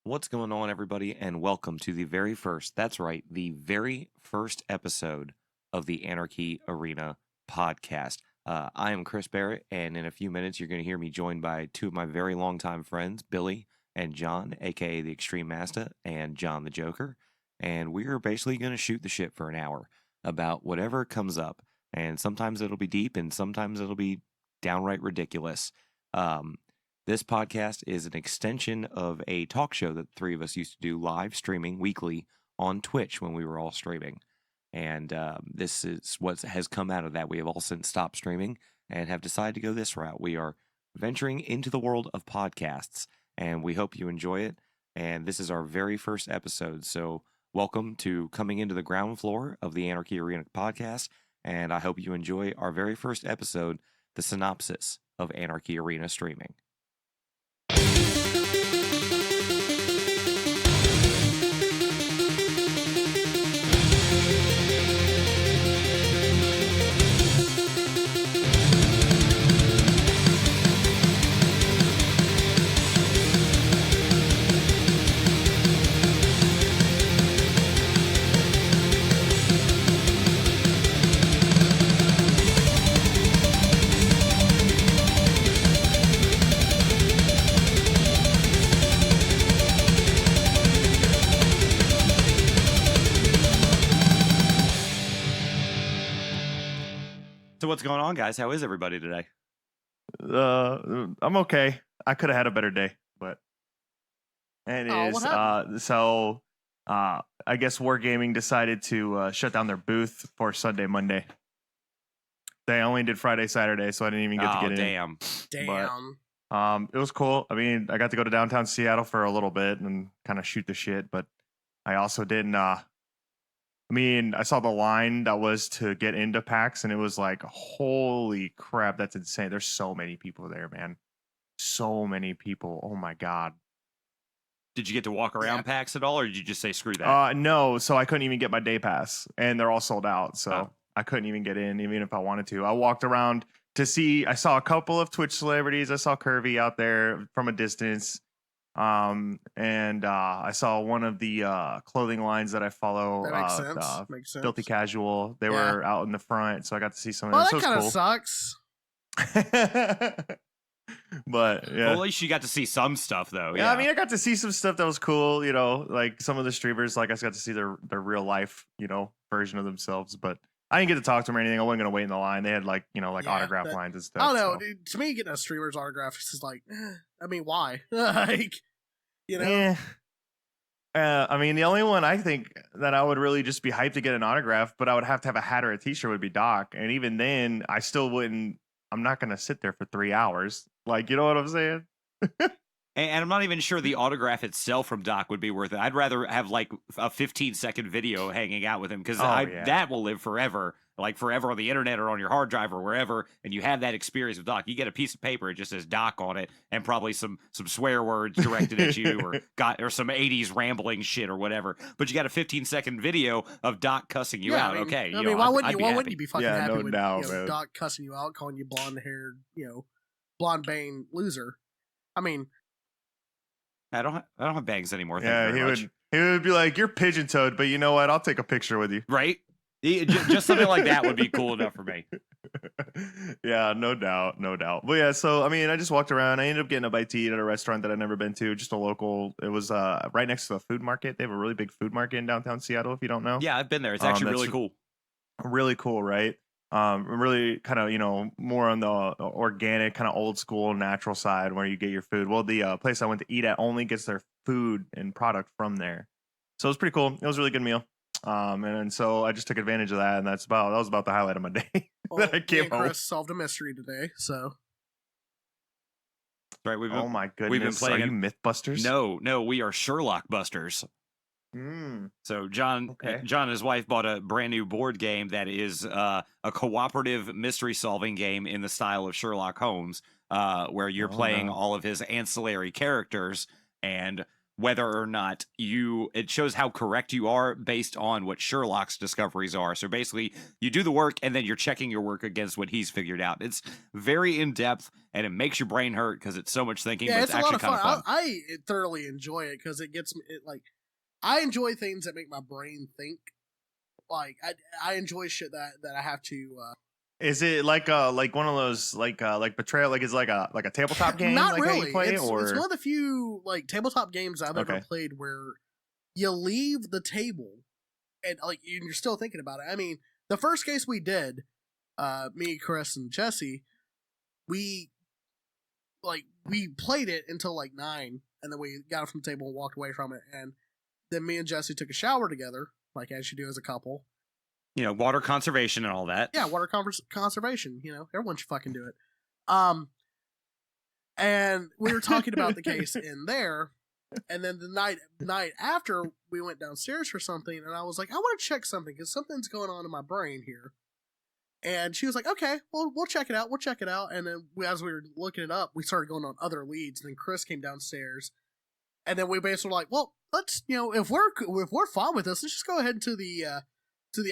What's going on, everybody, and welcome to the very first, that's right, the very first episode of the Anarchy Arena podcast. I am Chris Barrett, and in a few minutes, you're going to hear me joined by two of my very longtime friends, Billy and John, aka the Extreme Master, and John the Joker. And we're basically going to shoot the shit for an hour about whatever comes up. And sometimes it'll be deep, and sometimes it'll be downright ridiculous. This podcast is an extension of a talk show that the three of us used to do live streaming weekly on Twitch when we were all streaming. And this is what has come out of that. We have all since stopped streaming and have decided to go this route. We are venturing into the world of podcasts, and we hope you enjoy it. And this is our very first episode. So welcome to coming into the ground floor of the Anarchy Arena podcast. And I hope you enjoy our very first episode, the Synopsis of Anarchy Arena streaming. So what's going on, guys? How is everybody today? I'm okay. I could have had a better day, but it is. I guess Wargaming decided to shut down their booth for Sunday, Monday. They only did Friday, Saturday, so I didn't even get to get in. Damn. But, it was cool. I mean, I got to go to downtown Seattle for a little bit and kind of shoot the shit, but I also didn't. I saw the line that was to get into PAX, and it was like, holy crap, that's insane. There's so many people there, man. So many people. Oh, my God. Did you get to walk around PAX at all, or did you just say screw that? No, so I couldn't even get my day pass, and they're all sold out, so I couldn't even get in, even if I wanted to. I walked around to see, I saw a couple of Twitch celebrities. I saw Curvy out there from a distance. And I saw one of the clothing lines that I follow. That makes sense. Filthy Casual. They were out in the front, so I got to see some of that. That kind of sucks. But yeah, well, at least you got to see some stuff, though. Yeah, I mean, I got to see some stuff that was cool. You know, like some of the streamers, like I got to see their real life, version of themselves. But I didn't get to talk to them or anything. I wasn't gonna wait in the line. They had autograph lines and stuff. I don't know. Dude, to me, getting a streamer's autograph is like, I mean, why? Like, I mean, the only one I think that I would really just be hyped to get an autograph, but I would have to have a hat or a t-shirt would be Doc. And even then, I still wouldn't. I'm not gonna sit there for 3 hours. Like, you know what I'm saying? And I'm not even sure the autograph itself from Doc would be worth it. I'd rather have like a 15-second video hanging out with him, because that will live forever, like forever on the internet or on your hard drive or wherever. And you have that experience with Doc. You get a piece of paper, it just says Doc on it, and probably some swear words directed at you, or some 80s rambling shit or whatever. But you got a 15-second video of Doc cussing you out. Why wouldn't you be fucking happy with man. Doc cussing you out, calling you blonde-haired, blonde bane loser? I mean, I don't have bangs anymore. Yeah, he would be like, "You're pigeon-toed, but you know what? I'll take a picture with you." Right? Just something like that would be cool enough for me. Yeah, no doubt. But yeah, so I mean, I just walked around. I ended up getting a bite to eat at a restaurant that I'd never been to, just a local. It was right next to the food market. They have a really big food market in downtown Seattle, if you don't know. Yeah, I've been there. It's actually really cool. Really cool, right? Really kind of, more on the organic, kind of old school, natural side where you get your food. Well, the place I went to eat at only gets their food and product from there. So it was pretty cool. It was a really good meal. And so I just took advantage of that, and that was about the highlight of my day. Well, I came home. Chris solved a mystery today, so. Right, oh my goodness. We've been playing. Are you Mythbusters? No, we are Sherlock Busters. So John and his wife bought a brand new board game that is a cooperative mystery solving game in the style of Sherlock Holmes, where you're playing all of his ancillary characters, and whether or not it shows how correct you are based on what Sherlock's discoveries are. So basically, you do the work and then you're checking your work against what he's figured out. It's very in depth and it makes your brain hurt because it's so much thinking. Yeah, but it's a actually lot of kind fun. of fun. I thoroughly enjoy it because it gets me. I enjoy things that make my brain think. Like I enjoy shit that I have to. Is it like one of those like Betrayal? Like it's like a tabletop game? Not like how really. you play, It's or one of the few like tabletop games I've ever Okay. played where you leave the table and like you're still thinking about it. I mean, the first case we did, me, Chris, and Jesse, we played it until like 9, and then we got it from the table and walked away from it, and then me and Jesse took a shower together, like as you do as a couple. You know, water conservation and all that. Yeah, water conservation. You know, everyone should fucking do it. And we were talking about the case in there, and then the night after we went downstairs for something, and I was like, I want to check something because something's going on in my brain here. And she was like, okay, well, we'll check it out. We'll check it out. And then as we were looking it up, we started going on other leads. And then Chris came downstairs, and then we basically were like, well, let's, you know, if we're fine with this, let's just go ahead to the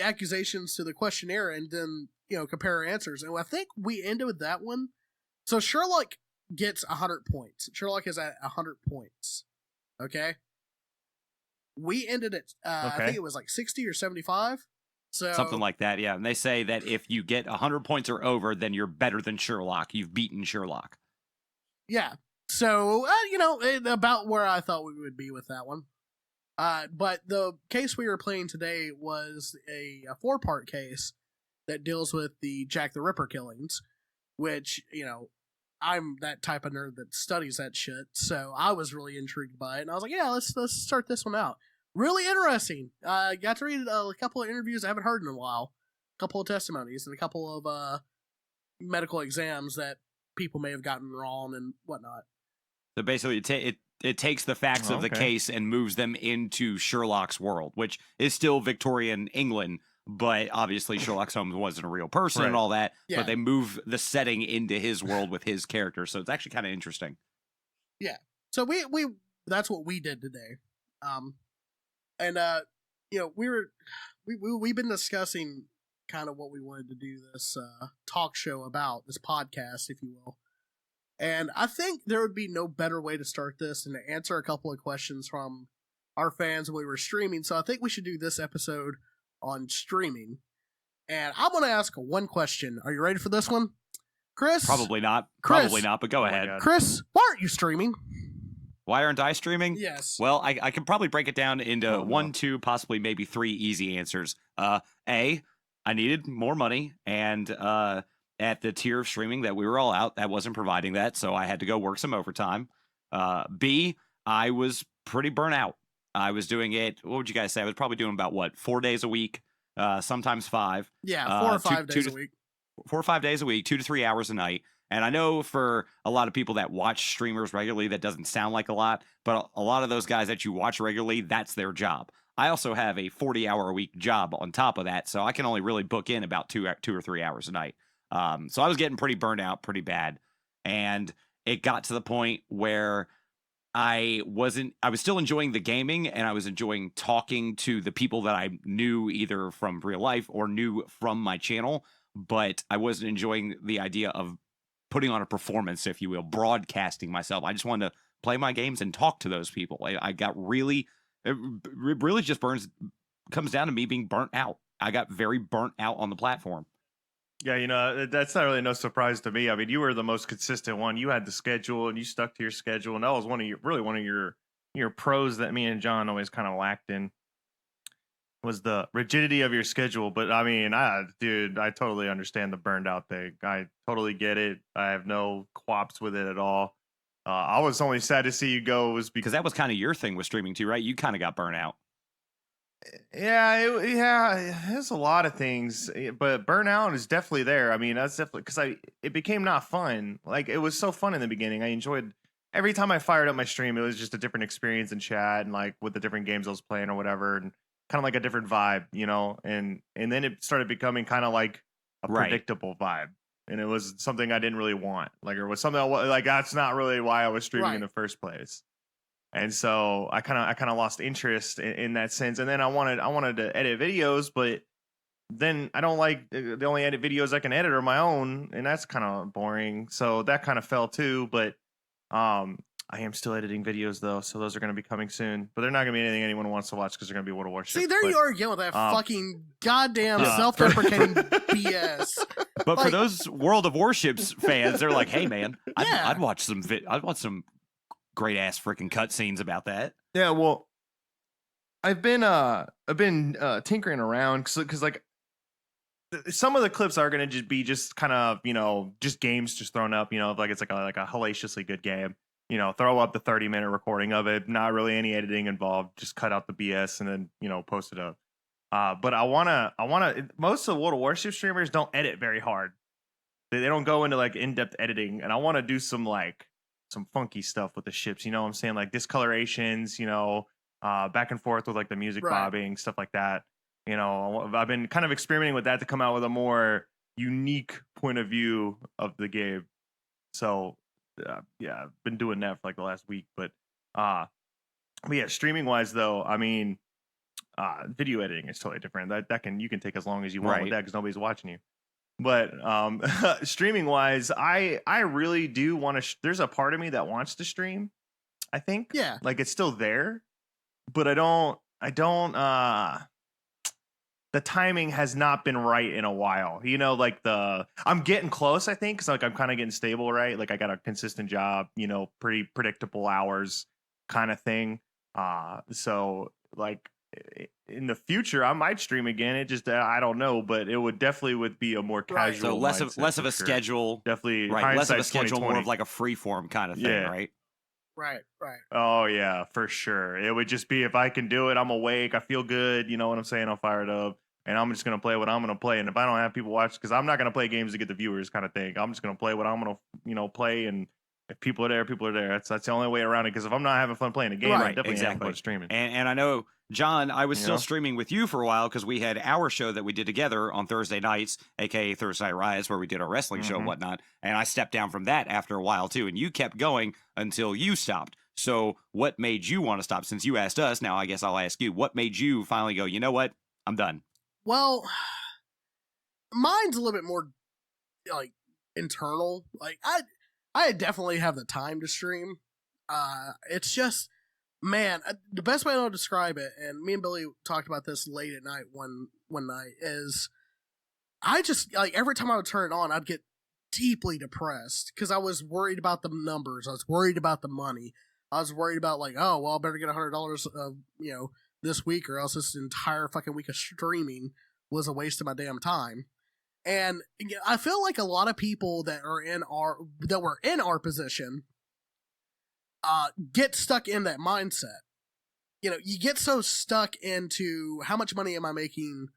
accusations, to the questionnaire, and then, you know, compare our answers. And I think we ended with that one. So Sherlock gets 100 points. Sherlock is at 100 points. Okay. We ended at I think it was like 60 or 75. So Something like that, yeah. And they say that if you get 100 points or over, then you're better than Sherlock. You've beaten Sherlock. Yeah. So, you know, about where I thought we would be with that one. But the case we were playing today was a 4-part case that deals with the Jack the Ripper killings, which, you know, I'm that type of nerd that studies that shit. So I was really intrigued by it. And I was like, yeah, let's start this one out. Really interesting. Got to read a couple of interviews I haven't heard in a while, a couple of testimonies, and a couple of medical exams that people may have gotten wrong and whatnot. So basically, it takes the facts of the okay. case and moves them into Sherlock's world, which is still Victorian England, but obviously Sherlock Holmes wasn't a real person and Right. all that. Yeah. But they move the setting into his world with his character, so it's actually kind of interesting. Yeah. So we that's what we did today. And you know, we've been discussing kind of what we wanted to do this talk show about, this podcast, if you will. And I think there would be no better way to start this than to answer a couple of questions from our fans when we were streaming. So I think we should do this episode on streaming. And I'm going to ask one question. Are you ready for this one? Chris? Probably not. Chris. Probably not, but go Oh my ahead. God. Chris, why aren't you streaming? Why aren't I streaming? Yes. Well, I can probably break it down into Oh, no. 1, 2, possibly maybe 3 easy answers. A, I needed more money, and at the tier of streaming that we were all out, that wasn't providing that, so I had to go work some overtime. B, I was pretty burnt out. I was doing it, what would you guys say? I was probably doing about, 4 days a week, sometimes 5. Yeah, 4 or 5 days two a week. 4 or 5 days a week, 2 to 3 hours a night. And I know for a lot of people that watch streamers regularly, that doesn't sound like a lot, but a lot of those guys that you watch regularly, that's their job. I also have a 40-hour-a-week job on top of that, so I can only really book in about 2 or 3 hours a night. So I was getting pretty burnt out, pretty bad. And it got to the point where I was still enjoying the gaming, and I was enjoying talking to the people that I knew either from real life or knew from my channel, but I wasn't enjoying the idea of putting on a performance, if you will, broadcasting myself. I just wanted to play my games and talk to those people. I got really, it really just comes down to me being burnt out. I got very burnt out on the platform. Yeah, you know, that's not really no surprise to me. I mean, you were the most consistent one. You had the schedule and you stuck to your schedule, and that was one of your pros that me and John always kind of lacked in, was the rigidity of your schedule. But I mean, dude, I totally understand the burned out thing. I totally get it. I have no qualms with it at all. I was only sad to see you go was Because that was kind of your thing with streaming too, right? You kind of got burnt out. Yeah, there's a lot of things, but burnout is definitely there. I mean, that's definitely because it became not fun. Like, it was so fun in the beginning. I enjoyed every time I fired up my stream. It was just a different experience in chat and like with the different games I was playing or whatever, and kind of like a different vibe, you know. And then it started becoming kind of like a Right. predictable vibe, and it was something I didn't really want. Like, it was something like that's not really why I was streaming in Right. the first place. And so I kind of lost interest in that sense. And then I wanted to edit videos, but then I don't like the only edit videos I can edit are my own, and that's kind of boring. So that kind of fell too. But I am still editing videos though, so those are going to be coming soon. But they're not going to be anything anyone wants to watch because they're going to be World of Warship. See, there you are again with that fucking goddamn Yeah. self-deprecating BS. But for Like- those World of Warships fans, they're like, "Hey, man, Yeah. I'd watch some. I'd watch some great ass freaking cutscenes about that." Yeah, well, I've been tinkering around because like some of the clips are going to just be just kind of just games just thrown up, like it's like a hellaciously good game. Throw up the 30-minute recording of it, not really any editing involved, just cut out the BS and then post it up. But I wanna most of the World of Warship streamers don't edit very hard. They don't go into like in-depth editing, and I want to do some funky stuff with the ships. You know what I'm saying? Like discolorations, back and forth with like the music bobbing, stuff like that. I've been kind of experimenting with that to come out with a more unique point of view of the game. So yeah, I've been doing that for like the last week. But yeah, streaming wise though, I mean, video editing is totally different. You can take as long as you want with that because nobody's watching you. But streaming wise, I really do want to. There's a part of me that wants to stream. I think, Yeah, like it's still there, but I don't. The timing has not been right in a while. Like I'm getting close, I think, because like I'm kind of getting stable, right? Like I got a consistent job, pretty predictable hours kind of thing. So like in the future, I might stream again. It just I don't know, but it would be a more casual. So less of a schedule, definitely right? Less of a schedule, 2020. more of like a free form kind of thing, right? Right. Oh yeah, for sure. It would just be if I can do it, I'm awake, I feel good. You know what I'm saying? I'll fire it up. And I'm just going to play what I'm going to play. And if I don't have people watch, because I'm not going to play games to get the viewers kind of thing. I'm just going to play what I'm going to, play. And if people are there, people are there. That's the only way around it. Because if I'm not having fun playing a game, I definitely have fun streaming. And I know, John, I was still streaming with you for a while because we had our show that we did together on Thursday nights, a.k.a. Thursday Night Riots, where we did our wrestling show and whatnot. And I stepped down from that after a while, too. And you kept going until you stopped. So what made you want to stop? Since you asked us, now I guess I'll ask you. What made you finally go, you know what? I'm done. Well, mine's a little bit more like internal. Like I definitely have the time to stream. It's just, man, the best way I know to describe it, and me and Billy talked about this late at night one night, is I just like every time I would turn it on, I'd get deeply depressed because I was worried about the numbers. I was worried about the money. I was worried about like, oh well, I better get $100 this week, or else this entire fucking week of streaming was a waste of my damn time. And I feel like a lot of people that were in our position get stuck in that mindset. You get so stuck into how much money am I making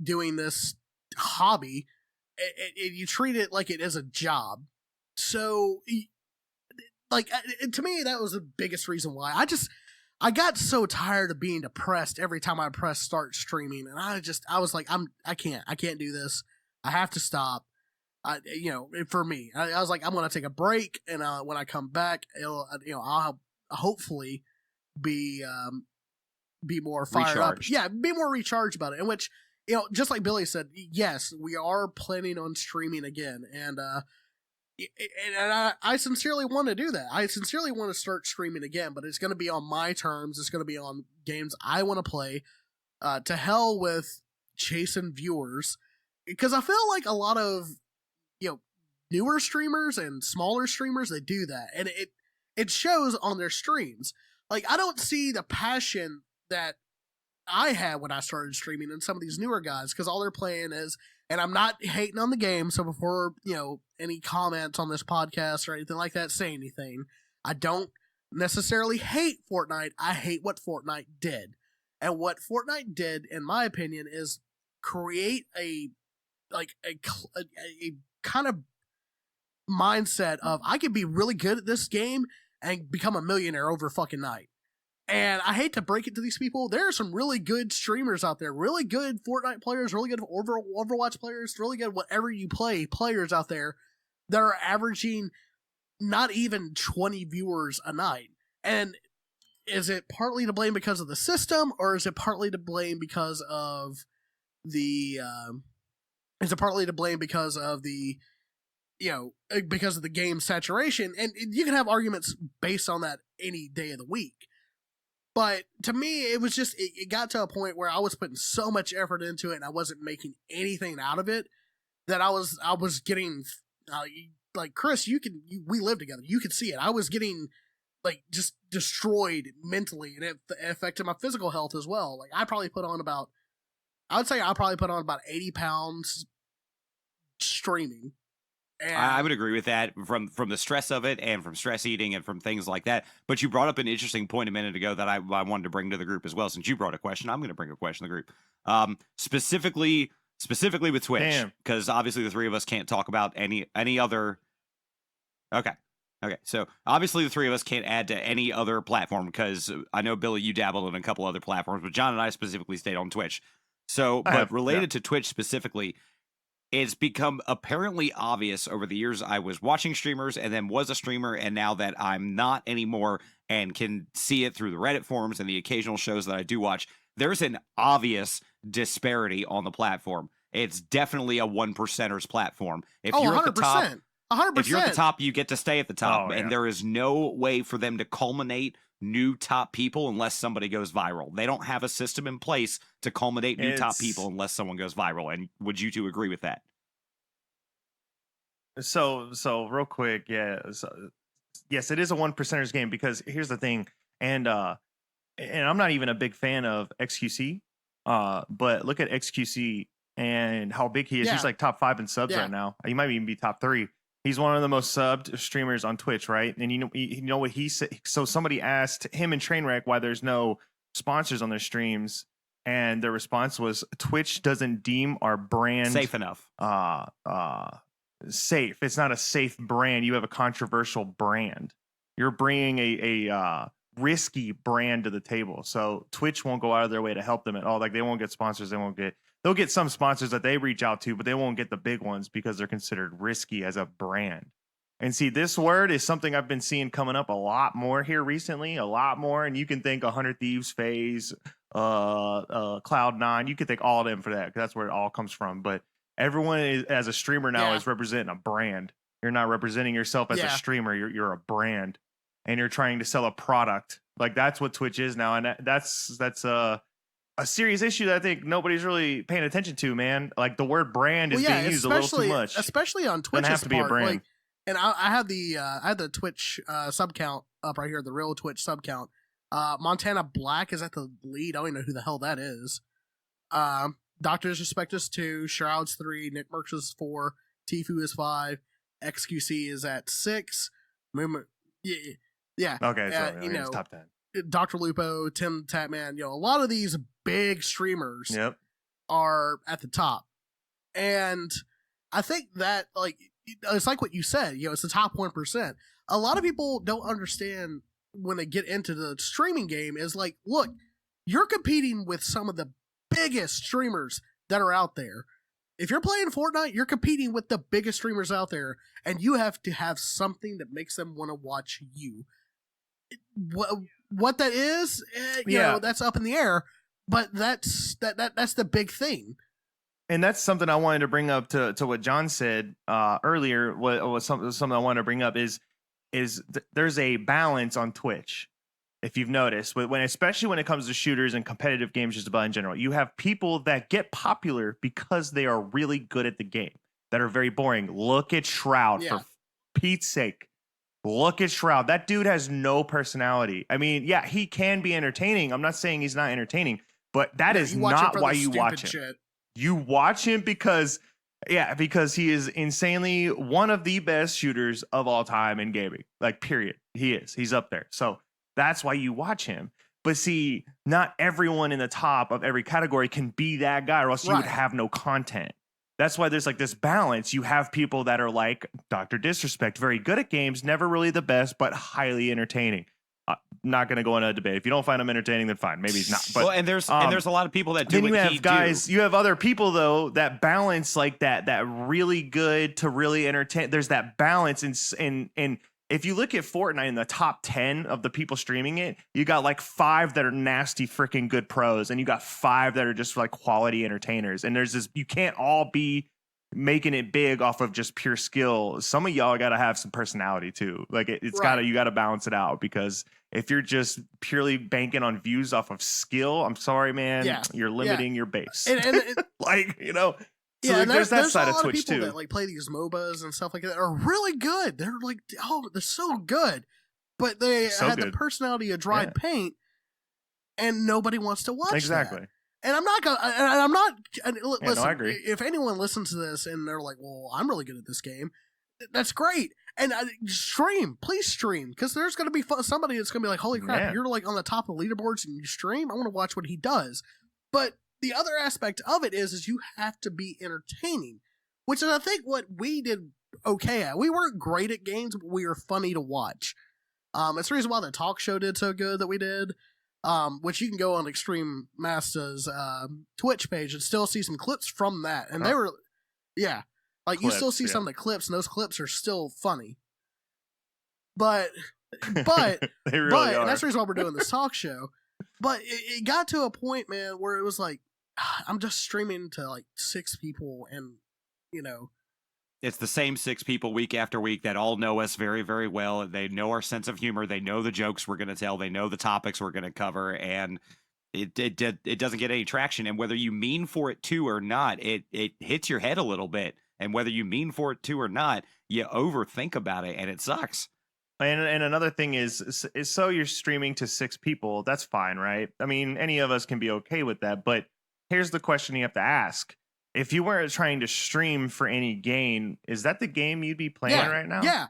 doing this hobby, and you treat it like it is a job. So, like, to me, that was the biggest reason why I got so tired of being depressed every time I press start streaming, and I was like, I can't do this. I have to stop. For me, I was like, I'm gonna take a break, and when I come back, I'll hopefully be more fired up. Yeah, be more recharged about it. In which, just like Billy said, yes, we are planning on streaming again, and I sincerely want to do that. I sincerely want to start streaming again, but it's going to be on my terms. It's going to be on games I want to play. To hell with chasing viewers, because I feel like a lot of newer streamers and smaller streamers, they do that, and it shows on their streams. Like, I don't see the passion that I had when I started streaming and some of these newer guys, because all they're playing is. And I'm not hating on the game, so before, any comments on this podcast or anything like that say anything, I don't necessarily hate Fortnite. I hate what Fortnite did. And what Fortnite did, in my opinion, is create a kind of mindset of I could be really good at this game and become a millionaire over fucking night. And I hate to break it to these people. There are some really good streamers out there, really good Fortnite players, really good Overwatch players, really good whatever you play players out there that are averaging not even 20 viewers a night. And is it partly to blame because of the system, or is it partly to blame because of the because of the game saturation? And you can have arguments based on that any day of the week. But to me, it was just it got to a point where I was putting so much effort into it, and I wasn't making anything out of it, that I was getting like Chris, we live together, you could see it. I was getting like just destroyed mentally, and it affected my physical health as well. Like I would probably put on about 80 pounds streaming. And I would agree with that from the stress of it and from stress eating and from things like that. But you brought up an interesting point a minute ago that I wanted to bring to the group as well. Since you brought a question, I'm going to bring a question to the group. Specifically with Twitch, because obviously the three of us can't talk about any other. Okay. So obviously the three of us can't add to any other platform, because I know, Billy, you dabbled in a couple other platforms, but John and I specifically stayed on Twitch. So, but related to Twitch specifically, it's become apparently obvious over the years. I was watching streamers and then was a streamer, and now that I'm not anymore and can see it through the Reddit forums and the occasional shows that I do watch, there's an obvious disparity on the platform. It's definitely a 1%ers platform. If you're 100%. at the top, 100%. If you're at the top, you get to stay at the top, Oh, yeah. and there is no way for them to culminate new top people unless somebody goes viral. They don't have a system in place to culminate new top people unless someone goes viral. And would you two agree with that? So real quick, yeah. Yes, it is a 1%ers game, because here's the thing, and I'm not even a big fan of XQC, but look at XQC and how big he is. Yeah. He's like top 5 in subs right now. He might even be top 3. He's one of the most subbed streamers on Twitch, right? And you know what he said? So somebody asked him and Trainwreck why there's no sponsors on their streams, and their response was, Twitch doesn't deem our brand safe enough. Safe. It's not a safe brand. You have a controversial brand. You're bringing a risky brand to the table. So Twitch won't go out of their way to help them at all. Like, they won't get sponsors. They'll get some sponsors that they reach out to, but they won't get the big ones because they're considered risky as a brand. And see, this word is something I've been seeing coming up a lot more here recently, a lot more. And you can thank 100 Thieves, FaZe, Cloud9. You can thank all of them for that, because that's where it all comes from. But everyone is, as a streamer now, is representing a brand. You're not representing yourself as a streamer. You're a brand, and you're trying to sell a product. Like, that's what Twitch is now, and that's a serious issue that I think nobody's really paying attention to, man. Like, the word brand is being used a little too much, especially on Twitch. Doesn't have to be a brand. Like, and I had the Twitch sub count up right here, the real Twitch sub count. Montana Black is at the lead. I don't even know who the hell that is. Dr. Disrespect is 2, Shrouds 3, Nick Merckx is 4, Tfue is 5, XQC is at 6. Movement, yeah. Okay, so it's top 10. Dr. Lupo, Tim Tatman, a lot of these big streamers are at the top. And I think that, like, it's like what you said, it's the top 1%. A lot of people don't understand when they get into the streaming game is like, look, you're competing with some of the biggest streamers that are out there. If you're playing Fortnite, you're competing with the biggest streamers out there, and you have to have something that makes them want to watch you. What that is, that's up in the air, but that's the big thing. And that's something I wanted to bring up to what John said earlier. What was something I wanted to bring up is there's a balance on Twitch. If you've noticed, especially when it comes to shooters and competitive games, just about in general, you have people that get popular because they are really good at the game, that are very boring. Look at Shroud, for Pete's sake. Look at Shroud. That dude has no personality. I mean, yeah, he can be entertaining. I'm not saying he's not entertaining, but that is not why you watch him. Shit. You watch him because he is insanely one of the best shooters of all time in gaming. Like, period. He is. He's up there. So that's why you watch him. But see, not everyone in the top of every category can be that guy, or else you would have no content. That's why there's like this balance. You have people that are like Dr. Disrespect, very good at games, never really the best, but highly entertaining. Not going to go in a debate. If you don't find him entertaining, then fine. Maybe he's not. But and there's a lot of people that do. Then you have guys. You have other people though that balance like that really good to really entertain. There's that balance in if you look at Fortnite in the top 10 of the people streaming it, you got like 5 that are nasty freaking good pros, and you got 5 that are just like quality entertainers. And there's this, you can't all be making it big off of just pure skill. Some of y'all got to have some personality too. Like it's Right. you got to balance it out, because if you're just purely banking on views off of skill, I'm sorry, man, Yeah. you're limiting your base. And like, you know, so yeah, like, and there's that there's side a of lot Twitch of people too. that like play these MOBAs and stuff like that are really good. They're like, oh, they're so good, but they So had the good. personality of dried paint, and nobody wants to watch Exactly. that. And I'm not gonna. And I'm not. And listen, I agree. if anyone listens to this and they're like, "Well, I'm really good at this game," that's great. And stream, please stream, because there's going to be somebody that's going to be like, "Holy crap, Yeah. you're like on the top of the leaderboards and you stream. I want to watch what he does." But the other aspect of it is you have to be entertaining, which is I think what we did okay at. We weren't great at games, but we were funny to watch. It's the reason why the talk show did so good that we did. Which you can go on Extreme Masta's Twitch page and still see some clips from that. And they were, yeah, like Clips, you still see some of the clips, and those clips are still funny. But they really are. and that's the reason why we're doing this talk show. But it got to a point, man, where it was like, I'm just streaming to like 6 people, and you know, it's the same 6 people week after week that all know us very, very well. They know our sense of humor. They know the jokes we're going to tell. They know the topics we're going to cover, and it doesn't get any traction. And whether you mean for it to or not, it hits your head a little bit. And whether you mean for it to or not, you overthink about it, and it sucks. And another thing is so you're streaming to 6 people. That's fine, right? I mean, any of us can be okay with that. But here's the question you have to ask. If you weren't trying to stream for any gain, is that the game you'd be playing right now? Yeah.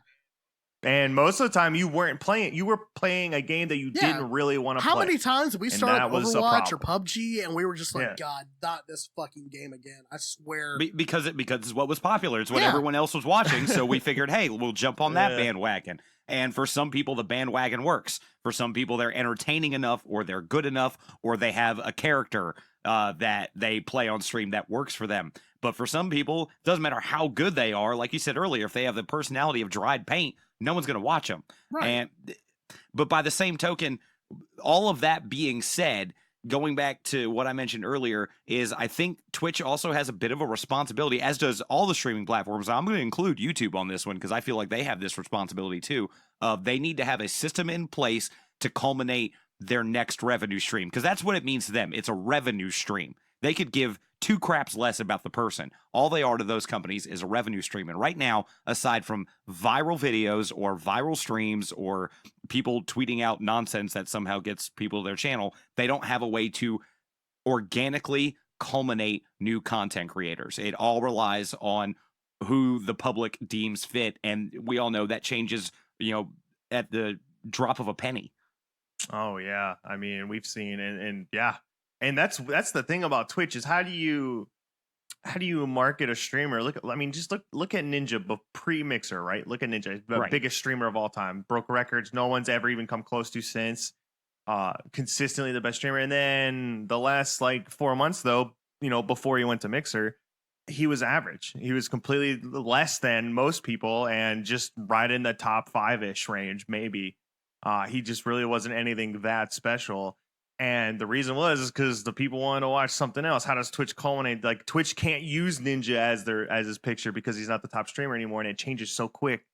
And most of the time you weren't playing. You were playing a game that you didn't really want to play. How many times did we start that was a Overwatch or problem. PUBG and we were just like, God, not this fucking game again. I swear. Because it's what was popular. It's what Yeah. everyone else was watching. So we figured, hey, we'll jump on that Yeah. bandwagon. And for some people, the bandwagon works. For some people, they're entertaining enough, or they're good enough, or they have a character that they play on stream that works for them. But for some people, it doesn't matter how good they are. Like you said earlier, if they have the personality of dried paint, no one's going to watch them. Right. But by the same token, all of that being said, going back to what I mentioned earlier, is I think Twitch also has a bit of a responsibility, as does all the streaming platforms. I'm going to include YouTube on this one because I feel like they have this responsibility too. They need to have a system in place to culminate their next revenue stream, because that's what it means to them. It's a revenue stream. They could give 2 craps less about the person. All they are to those companies is a revenue stream. And right now, aside from viral videos or viral streams or people tweeting out nonsense that somehow gets people to their channel, they don't have a way to organically culminate new content creators. It all relies on who the public deems fit. And we all know that changes, at the drop of a penny. Oh yeah, I mean, we've seen and yeah, and that's the thing about Twitch is how do you market a streamer? Just look at Ninja pre-Mixer, right? Look at Ninja, the biggest streamer of all time, broke records no one's ever even come close to since. Consistently the best streamer, and then the last like 4 months though, before he went to Mixer, he was average. He was completely less than most people, and just right in the top 5-ish range, maybe. He just really wasn't anything that special. And the reason is because the people wanted to watch something else. How does Twitch culminate? Like, Twitch can't use Ninja as his picture because he's not the top streamer anymore, and it changes so quick.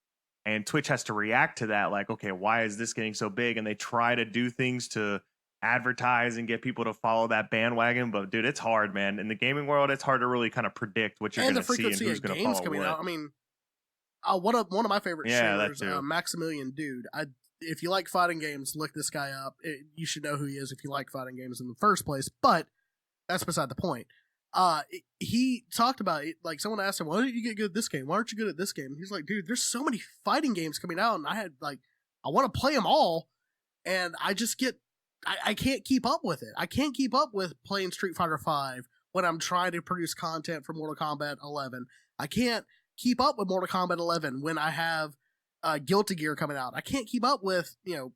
And Twitch has to react to that. Like, okay, why is this getting so big? And they try to do things to advertise and get people to follow that bandwagon. But dude, it's hard, man. In the gaming world, it's hard to really kind of predict what you're going to see and who's going to follow coming what. out. I mean, one of my favorite streamers, that too. Maximilian Dude. If you like fighting games, look this guy up. You should know who he is if you like fighting games in the first place. But that's beside the point. He talked about it. Like, someone asked him, "Why didn't you get good at this game? Why aren't you good at this game?" And he's like, "Dude, there's so many fighting games coming out, and I want to play them all, and I just I can't keep up with it. I can't keep up with playing Street Fighter V when I'm trying to produce content for Mortal Kombat 11. I can't keep up with Mortal Kombat 11 when I have Guilty Gear coming out. I can't keep up with, you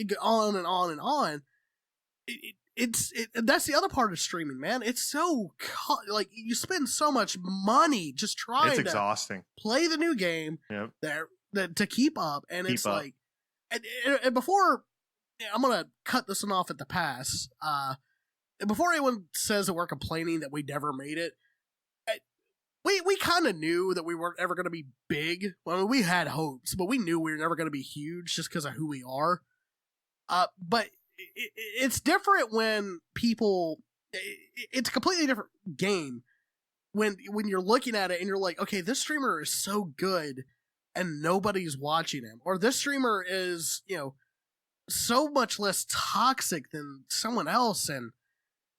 go on and on and on. That's the other part of streaming, man. It's so like you spend so much money just trying It's to exhausting. play the new game. Yep. There, to keep up, and Keep it's up. like, and before I'm gonna cut this one off at the pass. Before anyone says that we're complaining that we never made it, we kind of knew that we weren't ever going to be big. Well, we had hopes, but we knew we were never going to be huge just because of who we are. But it's different when people. It's a completely different game when you're looking at it and you're like, okay, this streamer is so good and nobody's watching him, or this streamer is so much less toxic than someone else, and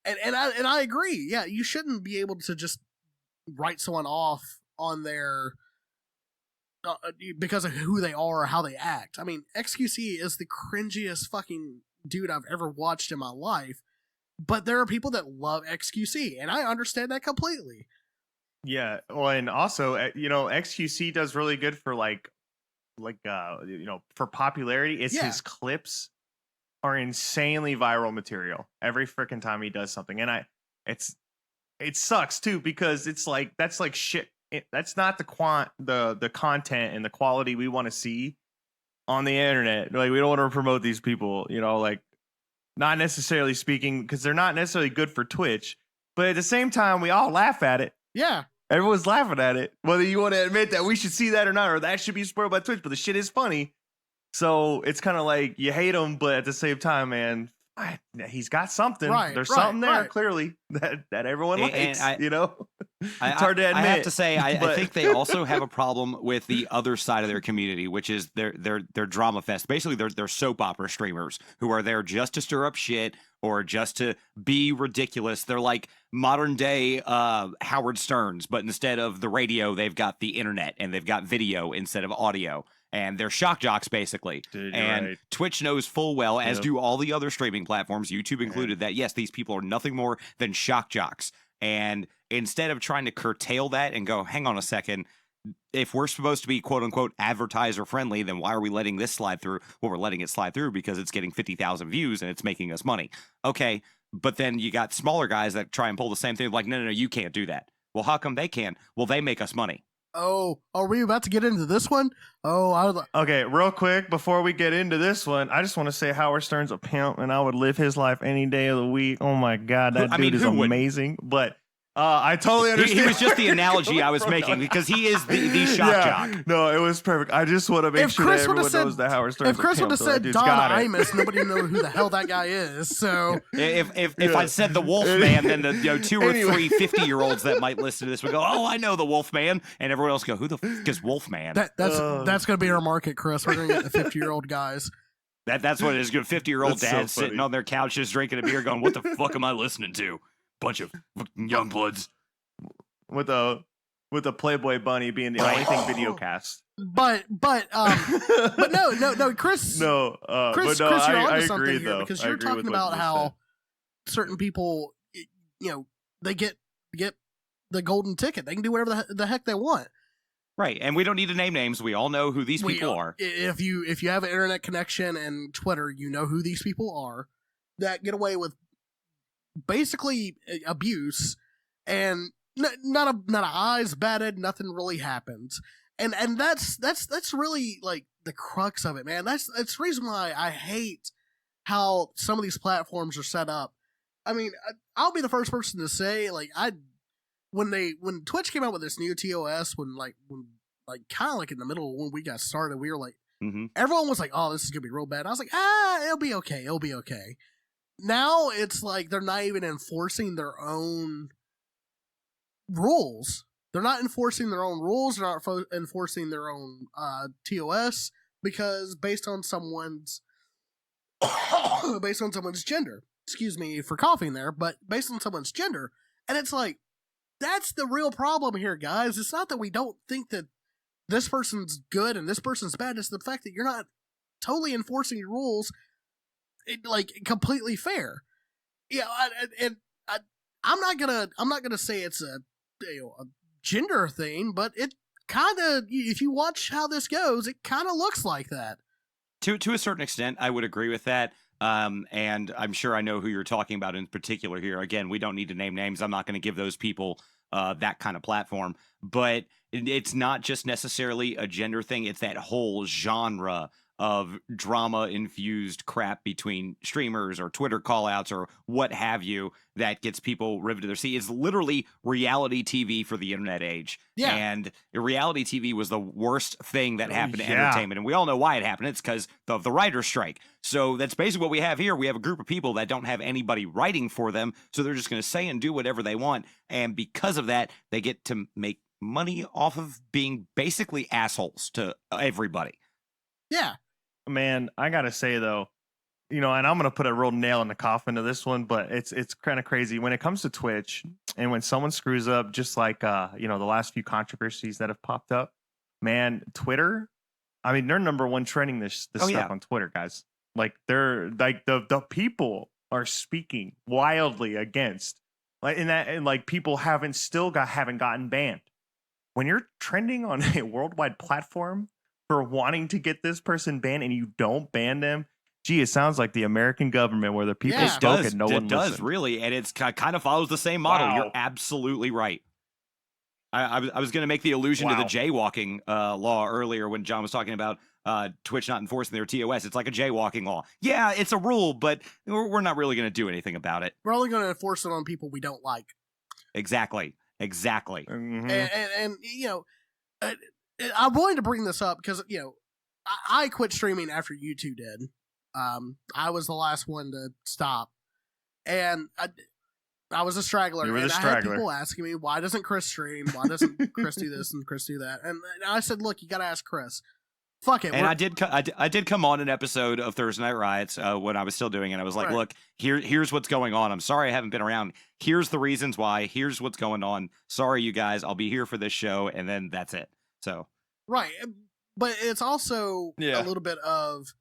I agree. Yeah, you shouldn't be able to just write someone off on their because of who they are or how they act. I mean, XQC is the cringiest fucking dude I've ever watched in my life, but there are people that love XQC, and I understand that completely. Yeah, well, and also, XQC does really good for for popularity. It's his clips are insanely viral material every freaking time he does something, and it sucks too because it's like that's like shit. That's not the content and the quality we want to see on the internet. Like, we don't want to promote these people, like, not necessarily speaking, because they're not necessarily good for Twitch, but at the same time, we all laugh at it. Yeah. Everyone's laughing at it, whether you want to admit that we should see that or not, or that should be spoiled by Twitch, but the shit is funny. So it's kind of like you hate him, but at the same time, man, he's got something. Right, There's right, something there, right. clearly, that everyone likes, It's I, hard to admit. I have to say, I but- think they also have a problem with the other side of their community, which is their drama fest. Basically, they're soap opera streamers who are there just to stir up shit or just to be ridiculous. They're like modern day Howard Sterns, but instead of the radio, they've got the internet and they've got video instead of audio. And they're shock jocks, basically. Dude, and right. Twitch knows full well, as Yep. do all the other streaming platforms, YouTube included, that yes, these people are nothing more than shock jocks. And instead of trying to curtail that and go, hang on a second, if we're supposed to be quote unquote advertiser friendly, then why are we letting this slide through? Well, we're letting it slide through because it's getting 50,000 views and it's making us money. Okay, but then you got smaller guys that try and pull the same thing, like, no, you can't do that. Well, how come they can? Well, they make us money. Oh, are we about to get into this one? Oh, Okay, real quick, before we get into this one, I just want to say Howard Stern's a pimp, and I would live his life any day of the week. Oh my God, that dude is amazing. But I totally understand. He was just the analogy I was making because he is the shock jock. No, it was perfect. I just want to make sure that everyone knows that Howard Stern's If Chris would have said Don Imus, nobody would know who the hell that guy is. So if I said the Wolf Man, then the 2 or 3 50-year-olds that might listen to this would go, oh, I know the Wolf Man, and everyone else go, who the fuck is Wolf Man? That's going to be our market, Chris. We're going to get the 50-year-old guys. That's what it is. 50-year-old That's dads so funny. sitting on their couches drinking a beer, going, what the fuck am I listening to? Bunch of fucking young bloods. With a Playboy bunny being the only thing video cast. But no, Chris. No, Chris, but no, Chris, you're I onto something agree here though. because I you're agree talking with what about you how certain people, they get the golden ticket. They can do whatever the heck they want. Right, and we don't need to name names. We all know who these people are. If you have an internet connection and Twitter, you know who these people are that get away with basically abuse, and not a eyes batted, nothing really happens, and that's really like the crux of it, man. That's the reason why I hate how some of these platforms are set up. I mean, I'll be the first person to say, like, when Twitch came out with this new TOS, when kind of like in the middle when we got started, we were like, everyone was like, oh, this is gonna be real bad. I was like, it'll be okay. Now it's like they're not even enforcing their own rules. They're not enforcing their own rules. They're not enforcing their own TOS because based on someone's gender. Excuse me for coughing there, but based on someone's gender, and it's like that's the real problem here, guys. It's not that we don't think that this person's good and this person's bad. It's the fact that you're not totally enforcing your rules completely fair. Yeah, I'm not gonna say it's a gender thing, but it kind of, if you watch how this goes, it kind of looks like that. To a certain extent, I would agree with that. And I'm sure I know who you're talking about in particular here. Again, we don't need to name names. I'm not going to give those people that kind of platform. But it's not just necessarily a gender thing. It's that whole genre of drama-infused crap between streamers or Twitter call-outs or what have you that gets people riveted to their seat. It's literally reality TV for the internet age. Yeah. And reality TV was the worst thing that happened to yeah. entertainment. And we all know why it happened. It's because of the writer's strike. So that's basically what we have here. We have a group of people that don't have anybody writing for them, so they're just going to say and do whatever they want. And because of that, they get to make money off of being basically assholes to everybody. Yeah. Man, I gotta say though, and I'm gonna put a real nail in the coffin to this one, but it's kind of crazy when it comes to Twitch, and when someone screws up, just like the last few controversies that have popped up. Man, Twitter, I mean, they're number one trending this stuff on Twitter, guys. Like they're like the people are speaking wildly against, like and like people haven't gotten banned. When you're trending on a worldwide platform for wanting to get this person banned and you don't ban them, gee, it sounds like the American government where the people spoke and no one listened. It does, really, and it's kind of follows the same model. Wow. You're absolutely right. I was going to make the allusion to the jaywalking law earlier when John was talking about Twitch not enforcing their TOS. It's like a jaywalking law. Yeah, it's a rule, but we're not really going to do anything about it. We're only going to enforce it on people we don't like. Exactly. Mm-hmm. And I'm willing to bring this up because, I quit streaming after you two did. I was the last one to stop. And I was a straggler. You were the and straggler. I had people asking me, why doesn't Chris stream? Why doesn't Chris do this and Chris do that? And I said, look, you got to ask Chris. Fuck it. And I did come on an episode of Thursday Night Riots when I was still doing it. I was like, look, here's what's going on. I'm sorry I haven't been around. Here's the reasons why. Here's what's going on. Sorry, you guys. I'll be here for this show, and then that's it. So right, but it's also a little bit of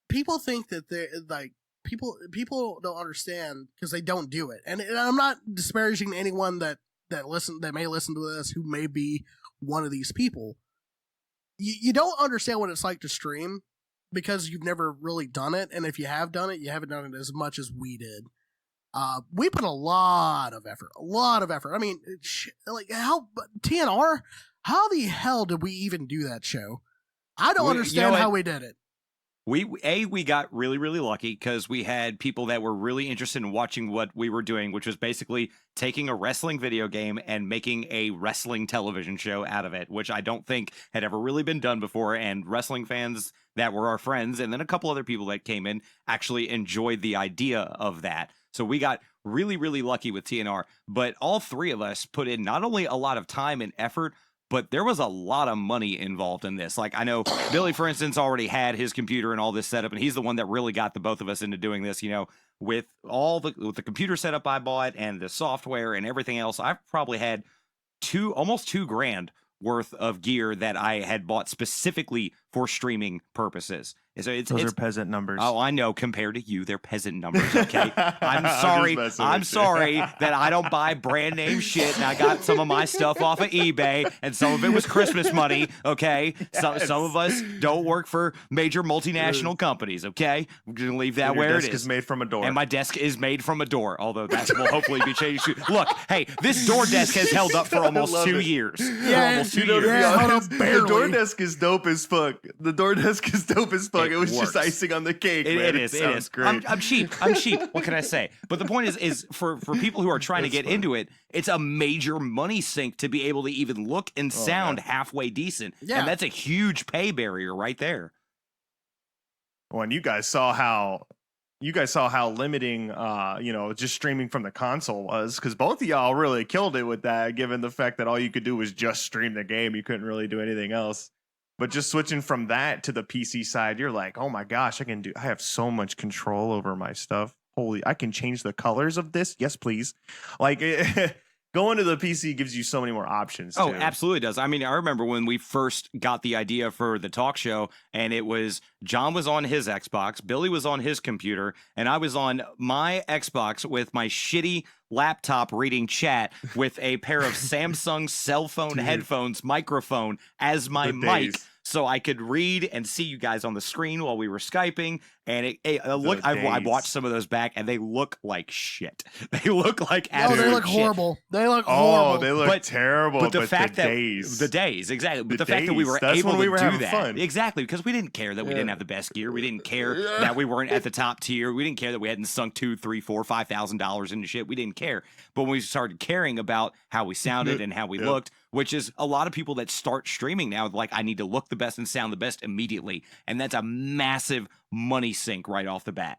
people think that they're like people don't understand because they don't do it. And I'm not disparaging anyone that may listen to this who may be one of these people. You don't understand what it's like to stream because you've never really done it. And if you have done it, you haven't done it as much as we did. We put a lot of effort. I mean, like TNR, how the hell did we even do that show? I don't understand how we did it. We got really, really lucky because we had people that were really interested in watching what we were doing, which was basically taking a wrestling video game and making a wrestling television show out of it, which I don't think had ever really been done before. And wrestling fans that were our friends, and then a couple other people that came in, actually enjoyed the idea of that. So we got really, really lucky with TNR. But all three of us put in not only a lot of time and effort, but there was a lot of money involved in this. Like, I know Billy, for instance, already had his computer and all this setup, and he's the one that really got the both of us into doing this. With the computer setup I bought and the software and everything else, I've probably had almost $2,000 worth of gear that I had bought specifically for streaming purposes. So those are peasant numbers. Oh, I know. Compared to you, they're peasant numbers. Okay, I'm sorry. I'm sorry that I don't buy brand name shit, and I got some of my stuff off of eBay, and some of it was Christmas money. Okay, Yes. Some of us don't work for major multinational companies. Okay, we're gonna leave that where it is. Your desk is made from a door, and my desk is made from a door. Although that will hopefully be changed. Look, hey, this door desk has held up for almost 2 years. Yeah, almost 2 years. Yeah, the door desk is dope as fuck. The door desk is dope as fuck. It was works. Just icing on the cake. It is. Great. I'm cheap. What can I say? But the point is for people who are trying to get into it, it's a major money sink to be able to even look and sound halfway decent. Yeah. And that's a huge pay barrier right there. Well, and you guys saw how limiting just streaming from the console was, because both of y'all really killed it with that, given the fact that all you could do was just stream the game. You couldn't really do anything else. But just switching from that to the PC side, you're like, oh my gosh, I have so much control over my stuff. I can change the colors of this. Yes, please. Like going to the PC gives you so many more options. Oh, too. absolutely does. I mean, I remember when we first got the idea for the talk show, and it was John was on his Xbox, Billy was on his computer, and I was on my Xbox with my shitty laptop reading chat with a pair of Samsung cell phone headphones microphone as my mic. so I could read and see you guys on the screen while we were Skyping. And I've watched some of those back, and they look like shit. They look like absolute they look shit. horrible. They look horrible. They look terrible. But the fact that days. the days, exactly. But The the fact that we days. were That's able when we to were do having that, fun. exactly, because we didn't care that we didn't have the best gear. We didn't care that we weren't at the top tier. We didn't care that we hadn't sunk $2,000, $3,000, $4,000, $5,000 into shit. We didn't care. But when we started caring about how we sounded and how we looked, which is a lot of people that start streaming now, like, I need to look the best and sound the best immediately, and that's a massive money sink right off the bat.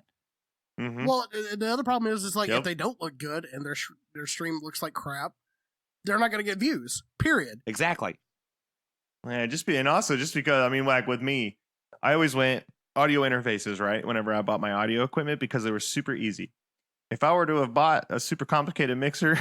Mm-hmm. Well, the other problem is like if they don't look good and their stream looks like crap, they're not going to get views. Period. Exactly. Yeah, just because I mean, like with me, I always went audio interfaces, right? Whenever I bought my audio equipment, because they were super easy. If I were to have bought a super complicated mixer,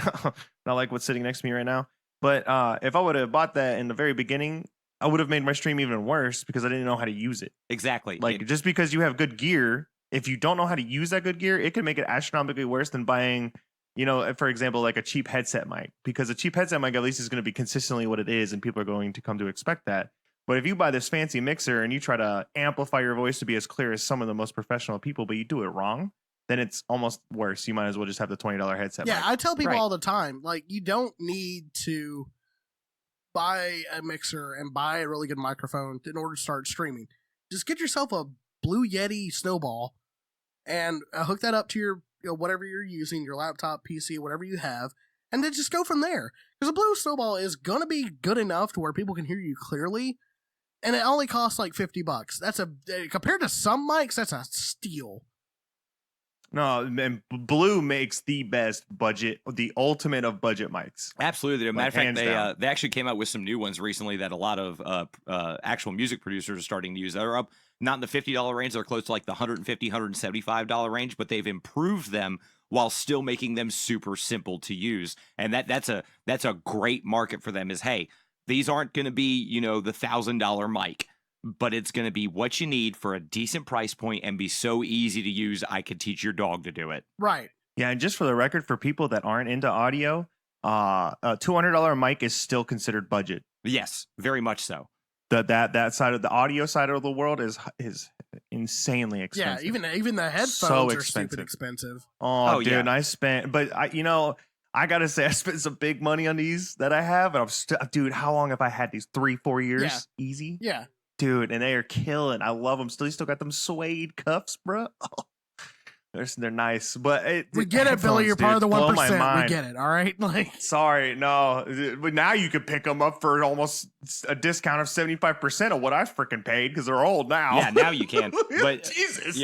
not like what's sitting next to me right now, but if I would have bought that in the very beginning, I would have made my stream even worse because I didn't know how to use it. Exactly. Like, just because you have good gear, if you don't know how to use that good gear, it can make it astronomically worse than buying, for example, like a cheap headset mic, because a cheap headset mic at least is going to be consistently what it is, and people are going to come to expect that. But if you buy this fancy mixer and you try to amplify your voice to be as clear as some of the most professional people, but you do it wrong, then it's almost worse. You might as well just have the $20 headset mic. Yeah, I tell people all the time, like, you don't need to buy a mixer and buy a really good microphone in order to start streaming. Just get yourself a Blue Yeti Snowball and hook that up to your whatever you're using, your laptop, PC, whatever you have, and then just go from there. Because a Blue Snowball is going to be good enough to where people can hear you clearly, and it only costs like $50. That's compared to some mics, that's a steal. No, and Blue makes the best budget, the ultimate of budget mics. Absolutely. As a matter of fact, down. they actually came out with some new ones recently that a lot of actual music producers are starting to use. They're up not in the $50 range. They're close to like the $150, $175 range, but they've improved them while still making them super simple to use. And that's a great market for them is, hey, these aren't going to be, the $1,000 mic, but it's going to be what you need for a decent price point and be so easy to use. I could teach your dog to do it. Right. Yeah, and just for the record, for people that aren't into audio, a $200 mic is still considered budget. Yes, very much so. That side of the audio side of the world is insanely expensive. Yeah, even the headphones So are stupid expensive. Oh, dude, yeah. and I spent, but I gotta say, I spent some big money on these that I have, and I'm still, dude. How long have I had these? 3-4 years, Yeah. easy. Yeah. Dude, and they are killing. I love them. Still got them suede cuffs, bro. They're nice, but we get it, Billy. You're part of the 1%. We get it. All right, like, sorry, no. But now you could pick them up for almost a discount of 75% of what I freaking paid because they're old now. Yeah, now you can. But Jesus,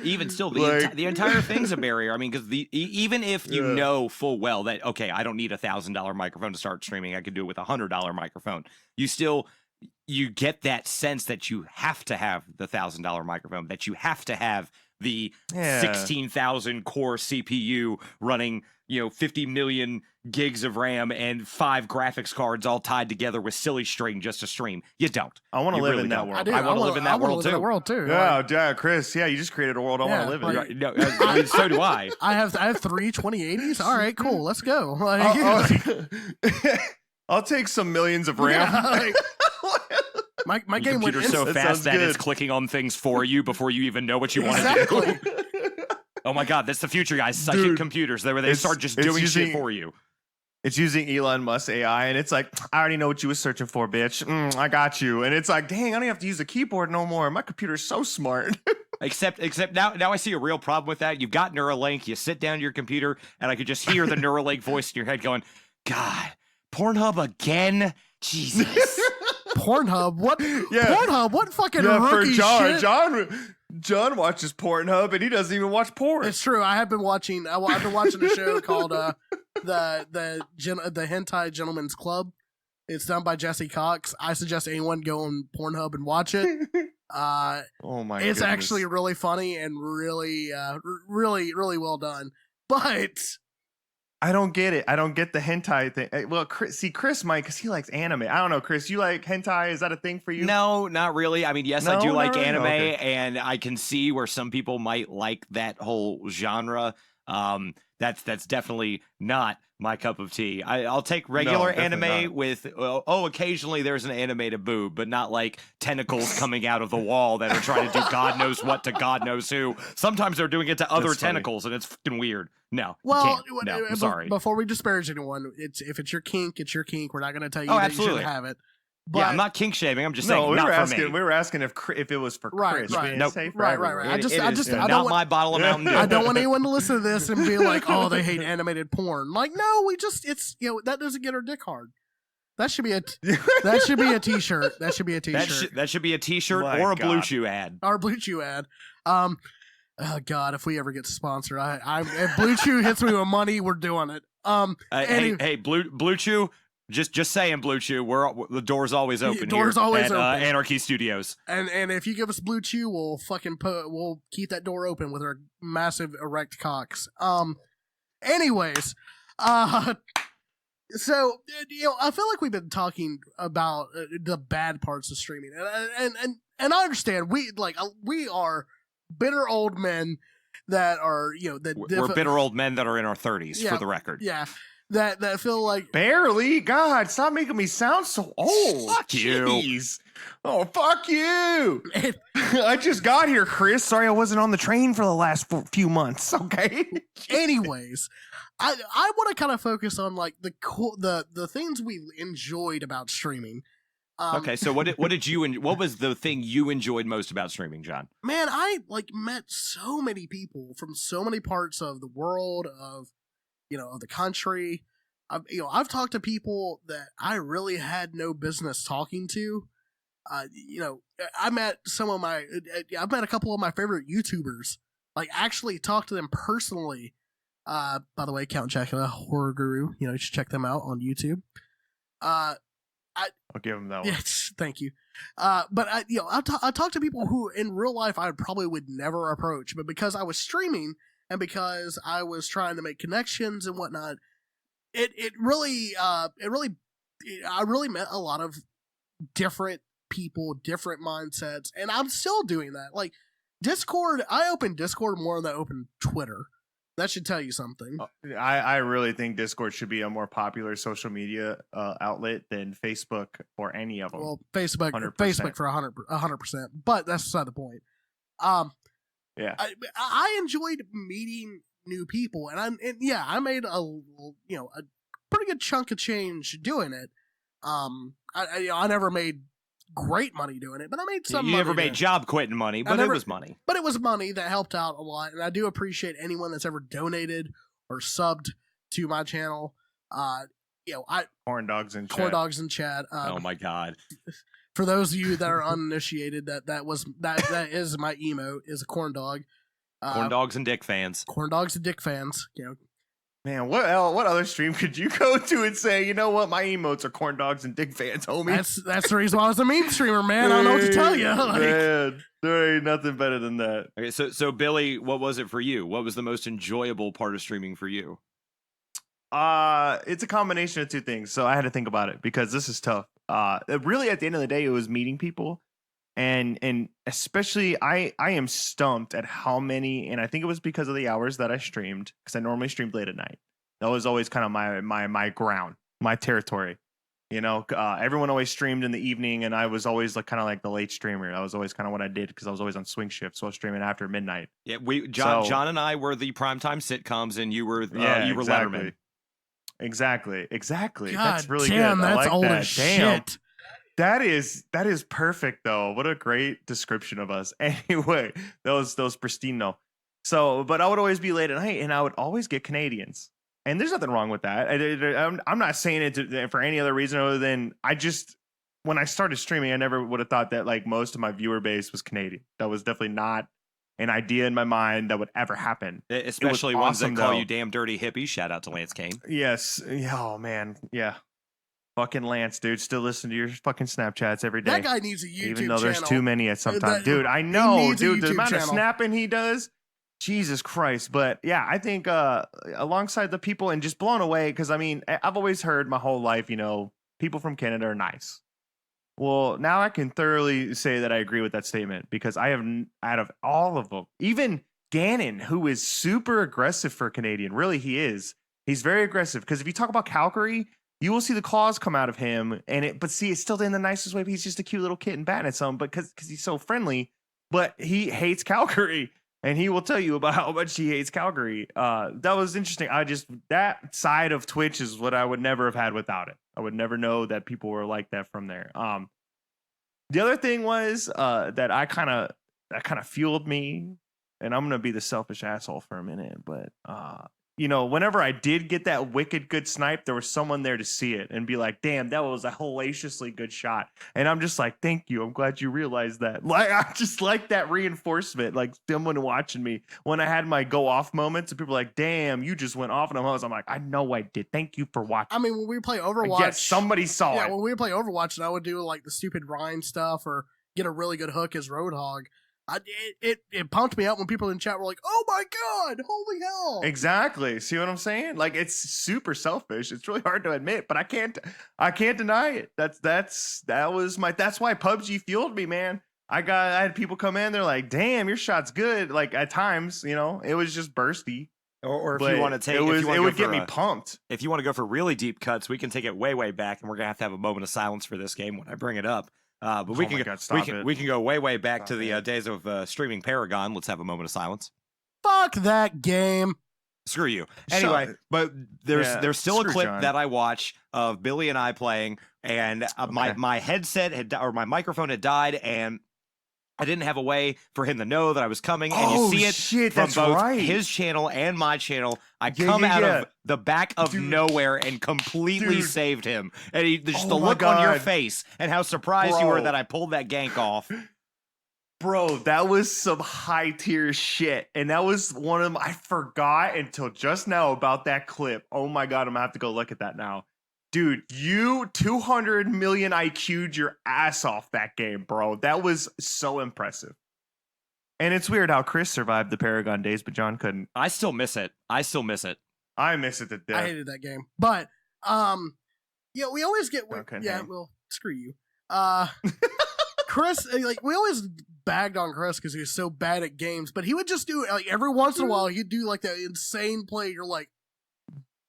even still, the entire thing's a barrier. I mean, because even if you know full well that okay, I don't need $1,000 microphone to start streaming. I could do it with $100 microphone. You get that sense that you have to have the $1,000 microphone, that you have to have the 16,000 core CPU running, 50 million gigs of RAM and 5 graphics cards all tied together with silly string just to stream. You don't. I want to live in that world. I want to live in that world too. Yeah, Chris. Yeah, you just created a world I want to live in. Like, no, I mean, so do I. I have 3 2080s. All right, cool. Let's go. I'll take some millions of RAM. Yeah, my game went computer's so fast that it's clicking on things for you before you even know what you want to do. Oh my God, that's the future, guys. Psychic computers. They start just doing shit for you. It's using Elon Musk AI, and it's like, I already know what you were searching for, bitch. I got you. And it's like, dang, I don't have to use the keyboard no more. My computer's so smart. Except now I see a real problem with that. You've got Neuralink. You sit down to your computer, and I could just hear the Neuralink voice in your head going, God, Pornhub again? Jesus. Pornhub? What? Yeah. Pornhub? What fucking rookie shit? John watches Pornhub, and he doesn't even watch porn. It's true. I've been watching a show called the Hentai Gentleman's Club. It's done by Jesse Cox. I suggest anyone go on Pornhub and watch it. Oh my! It's goodness. actually really funny and really, really well done. But I don't get it. I don't get the hentai thing. Well, Chris might, because he likes anime. I don't know, Chris. You like hentai? Is that a thing for you? No, not really. I mean, yes, I do like really? anime, Okay. and I can see where some people might like that whole genre. That's definitely not my cup of tea. I'll take regular definitely anime not. with occasionally there's an animated boob, but not like tentacles coming out of the wall that are trying to do God knows what to God knows who. Sometimes they're doing it to other That's funny. tentacles, and it's fucking weird. No, you Well, can't. No, I'm sorry. Before we disparage anyone, if it's your kink, it's your kink. We're not going to tell you Oh, that absolutely. you shouldn't have it. But Yeah, I'm not kink shaming. I'm just No, saying we not were for asking. me. We were asking if it was for Right, Chris. right. We didn't Nope. say for Right, everyone. right. I It just is don't not want- my bottle of Mountain Dew. I don't want anyone to listen to this and be like, "Oh, they hate animated porn." Like, no, it's that doesn't get our dick hard. That should be a T-shirt. That should be a T-shirt. That should be a T-shirt My or a Blue God. Chew ad. Our Blue Chew ad. Oh God, if we ever get sponsored, if Blue Chew hits me with money, we're doing it. Hey, Blue Chew. Just saying, Blue Chew. The door's always open. Door's here always at, open. Anarchy Studios. And if you give us Blue Chew, we'll keep that door open with our massive erect cocks. Anyways, so I feel like we've been talking about the bad parts of streaming, and I understand we are bitter old men that are We're bitter old men that are in our 30s, Yeah. for the record. yeah that feel like Barely. God, stop making me sound so old. Fuck you. Jeez. Oh, fuck you. I just got here, Chris. Sorry I wasn't on the train for the last few months. Okay. Anyways, I want to kind of focus on like the things we enjoyed about streaming. Okay, so what was the thing you enjoyed most about streaming, John? Man, I met so many people from so many parts of the world, of the country. I've talked to people that I really had no business talking to. I've met a couple of my favorite YouTubers. Like, actually talked to them personally. By the way, Count Checula, Horror Guru. You should check them out on YouTube. I'll give him that one. Yes, thank you. But I talked to people who in real life I probably would never approach, but because I was streaming and because I was trying to make connections and whatnot, I really met a lot of different people, different mindsets, and I'm still doing that. Like Discord, I open Discord more than I open Twitter. That should tell you something. I really think Discord should be a more popular social media outlet than Facebook or any of them. Well, Facebook 100%. for 100%, but that's beside the point. Yeah. I enjoyed meeting new people, and I made a pretty good chunk of change doing it. I never made great money doing it, but I made some money. You never made job quitting money, but it was money. But it was money that helped out a lot, and I do appreciate anyone that's ever donated or subbed to my channel. Corn dogs in chat. Oh my God. For those of you that are uninitiated, that is my emote, is a corn dog. Corn dogs and dick fans. Corn dogs and dick fans. Man, what other stream could you go to and say, you know what, my emotes are corn dogs and dick fans, homie? That's the reason why I was a meme streamer, man. I don't know what to tell you. Man, there ain't nothing better than that. Okay, so Billy, what was it for you? What was the most enjoyable part of streaming for you? It's a combination of two things. So I had to think about it because this is tough. Really, at the end of the day, it was meeting people. And especially I am stumped at how many, and I think it was because of the hours that I streamed, because I normally streamed late at night. That was always kind of my ground, my territory. Everyone always streamed in the evening, and I was always kind of the late streamer. That was always kind of what I did because I was always on swing shift, so I was streaming after midnight. Yeah, John and I were the primetime sitcoms, and you were exactly. Letterman. Exactly. God, That's really damn, good. I that's like old that. as Damn. shit. That is perfect though. What a great description of us. Anyway, that was pristine though. So, but I would always be late at night, and I would always get Canadians, and there's nothing wrong with that. I'm not saying it for any other reason other than when I started streaming, I never would have thought that most of my viewer base was Canadian. That was definitely not an idea in my mind that would ever happen. Especially ones awesome, that call though. you damn dirty hippie. Shout out to Lance Kane. Yes. Oh man. Yeah. Fucking Lance, dude, still listen to your fucking Snapchats every day. That guy needs a YouTube channel. Even though there's too many at some time. That- Dude, I he know, needs a dude, the YouTube amount of channel. snapping he does. Jesus Christ. But yeah, I think alongside the people and just blown away, because I've always heard my whole life, people from Canada are nice. Well, now I can thoroughly say that I agree with that statement because I have, out of all of them, even Gannon, who is super aggressive for a Canadian. Really, he is. He's very aggressive because if you talk about Calgary, you will see the claws come out of him, but see, it's still in the nicest way. He's just a cute little kitten batting at some, but because he's so friendly, but he hates Calgary, and he will tell you about how much he hates Calgary. That was interesting. That side of Twitch is what I would never have had without it. I would never know that people were like that from there. The other thing was that kind of fueled me, and I'm gonna be the selfish asshole for a minute, but whenever I did get that wicked good snipe, there was someone there to see it and be like, "Damn, that was a hellaciously good shot." And I'm just like, "Thank you. I'm glad you realized that." Like, I just like that reinforcement, like someone watching me when I had my go off moments, and people were like, "Damn, you just went off," and I'm like, "I know I did. Thank you for watching." I mean, when we play Overwatch, yes, somebody saw it. Yeah, when we play Overwatch, and I would do like the stupid rhyme stuff or get a really good hook as Roadhog. It pumped me up when people in chat were like, "Oh my god, holy hell!" Exactly. See what I'm saying? Like, it's super selfish. It's really hard to admit, but I can't deny it. That's why PUBG fueled me, man. I had people come in, they're like, "Damn, your shot's good." Like at times, it was just bursty. Or if you want to take it would get me pumped. If you want to go for really deep cuts, we can take it way, way back, and we're gonna have to have a moment of silence for this game when I bring it up. But we can go way, way back to the days of streaming Paragon. Let's have a moment of silence. Fuck that game. Screw you. Anyway, but there's still a clip that I watch of Billy and I playing, and my headset my microphone had died, and I didn't have a way for him to know that I was coming, and you see it from both his channel and my channel. I come out of the back of nowhere and completely saved him. And just the look on your face and how surprised you were that I pulled that gank off. Bro, that was some high tier shit. And that was one of them. I forgot until just now about that clip. Oh my God, I'm gonna have to go look at that now. Dude, you 200 million IQ'd your ass off that game, bro. That was so impressive. And it's weird how Chris survived the Paragon days, but John couldn't. I still miss it. I miss it to death. I hated that game. But, we always get... well, screw you. Chris, we always bagged on Chris because he was so bad at games, but he would just do, every once in a while, he'd do, that insane play. You're like,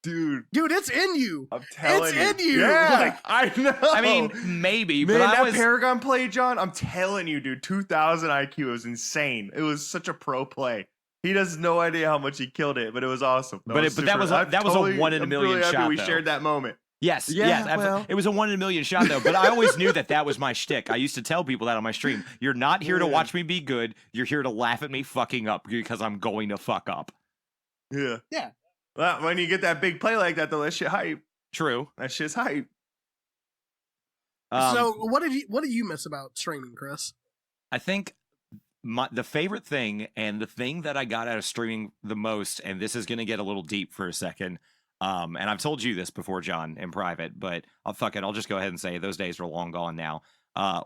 Dude, it's in you. I'm telling you. It's in you. Yeah, I know. I mean, maybe. Man, but that Paragon play, John, I'm telling you, dude, 2,000 IQ. It was insane. It was such a pro play. He has no idea how much he killed it, but it was awesome. That was a 1 in a million really shot. We shared that moment. Yes. It was a 1 in a million shot, though. But I always knew that was my shtick. I used to tell people that on my stream. You're not here to watch me be good. You're here to laugh at me fucking up because I'm going to fuck up. Yeah. Yeah. Well, when you get that big play like that, though, that shit hype. True. That shit's hype. So, what did you miss about streaming, Chris? I think the favorite thing and the thing that I got out of streaming the most, and this is going to get a little deep for a second, and I've told you this before, John, in private, but I'll just go ahead and say those days are long gone now.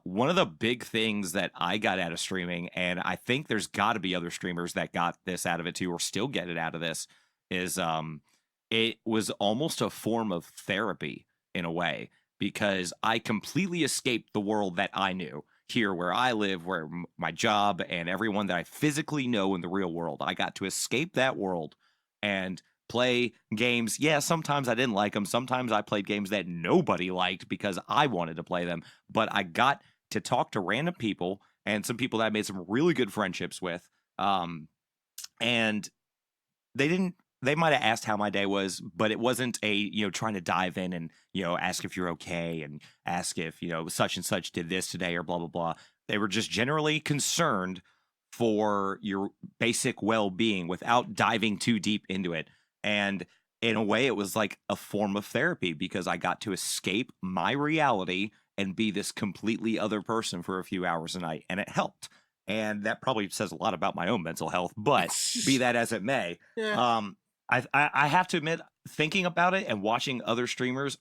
One of the big things that I got out of streaming, and I think there's got to be other streamers that got this out of it too, or still get it out of this, is it was almost a form of therapy in a way, because I completely escaped the world that I knew here where I live, where my job and everyone that I physically know in the real world. I got to escape that world and play games. Yeah, sometimes I didn't like them. Sometimes I played games that nobody liked because I wanted to play them. But I got to talk to random people and some people that I made some really good friendships with. And they might have asked how my day was, but it wasn't trying to dive in and, ask if you're okay and ask if, such and such did this today or blah, blah, blah. They were just generally concerned for your basic well-being without diving too deep into it. And in a way, it was like a form of therapy because I got to escape my reality and be this completely other person for a few hours a night. And it helped. And that probably says a lot about my own mental health, but be that as it may. Yeah. I have to admit, thinking about it and watching other streamers,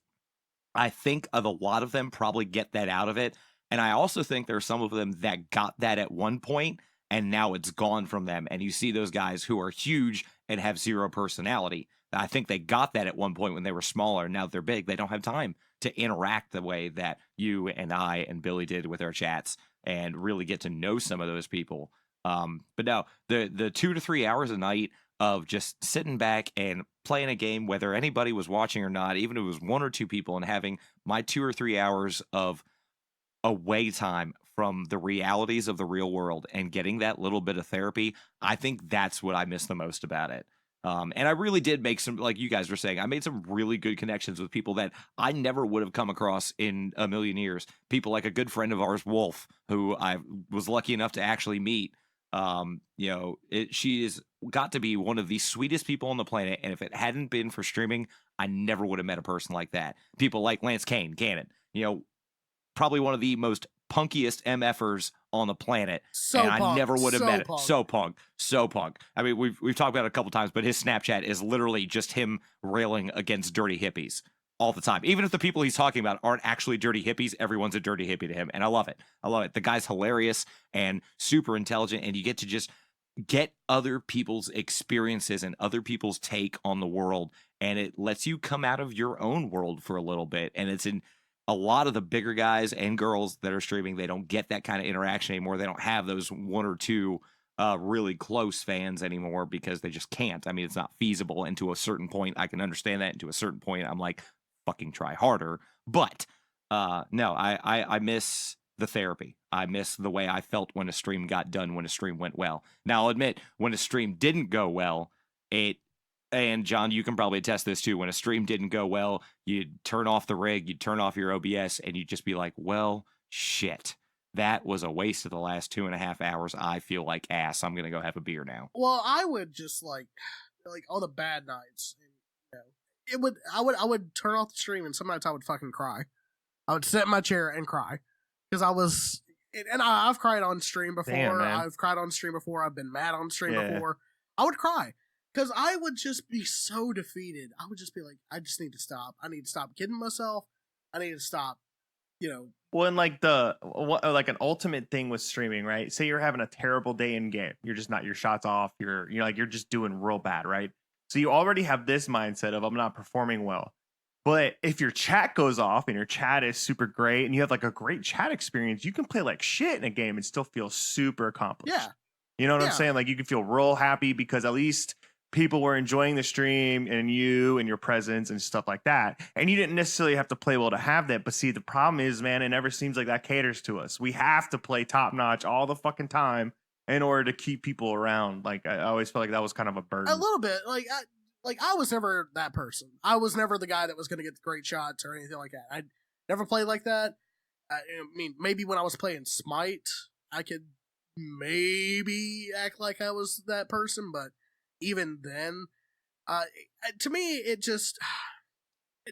I think of a lot of them probably get that out of it. And I also think there are some of them that got that at one point and now it's gone from them. And you see those guys who are huge and have zero personality. I think they got that at one point when they were smaller. Now they're big. They don't have time to interact the way that you and I and Billy did with our chats and really get to know some of those people. But no, the 2 to 3 hours a night of just sitting back and playing a game, whether anybody was watching or not, even if it was 1 or 2 people, and having my 2 or 3 hours of away time from the realities of the real world and getting that little bit of therapy, I think that's what I miss the most about it. And I really did make some, like you guys were saying, I made some really good connections with people that I never would have come across in a million years. People like a good friend of ours, Wolf, who I was lucky enough to actually meet. She is got to be one of the sweetest people on the planet. And if it hadn't been for streaming, I never would have met a person like that. People like Lance Gannon, probably one of the most punkiest MFers on the planet. So and punk, I never would have so met it. punk. So punk. I mean, we've talked about it a couple times, but his Snapchat is literally just him railing against dirty hippies all the time. Even if the people he's talking about aren't actually dirty hippies, everyone's a dirty hippie to him. And I love it. The guy's hilarious and super intelligent, and you get to just get other people's experiences and other people's take on the world, and it lets you come out of your own world for a little bit. And it's in a lot of the bigger guys and girls that are streaming, they don't get that kind of interaction anymore. They don't have those 1 or 2 really close fans anymore because they just can't. I mean, it's not feasible. And to a certain point, I can understand that. And to a certain point, I'm like, fucking try harder. But no, I miss the therapy. I miss the way I felt when a stream got done, when a stream went well. Now, I'll admit, when a stream didn't go well, and John, you can probably attest this too. When a stream didn't go well, you'd turn off the rig, you'd turn off your OBS, and you'd just be like, well, shit. That was a waste of the last 2.5 hours. I feel like ass. I'm going to go have a beer now. Well, I would just like on the bad nights, I would turn off the stream, and some nights I would fucking cry. I would sit in my chair and cry because I've cried on stream before. Damn, man. I've cried on stream before. I've been mad on stream before. I would cry. Because I would just be so defeated. I would just be like, I just need to stop. I need to stop kidding myself. I need to stop, Well, and like an ultimate thing with streaming, right? Say you're having a terrible day in game. You're just not your shots off. You're just doing real bad, right? So you already have this mindset of I'm not performing well. But if your chat goes off and your chat is super great and you have like a great chat experience, you can play like shit in a game and still feel super accomplished. Yeah. You know what I'm saying? Like you can feel real happy because at least people were enjoying the stream and you and your presence and stuff like that. And you didn't necessarily have to play well to have that. But see, the problem is, man, it never seems like that caters to us. We have to play top notch all the fucking time in order to keep people around. Like I always felt like that was kind of a burden. A little bit. I was never that person. I was never the guy that was going to get the great shots or anything like that. I never played like that. I mean, maybe when I was playing Smite, I could maybe act like I was that person, but even then, to me, it just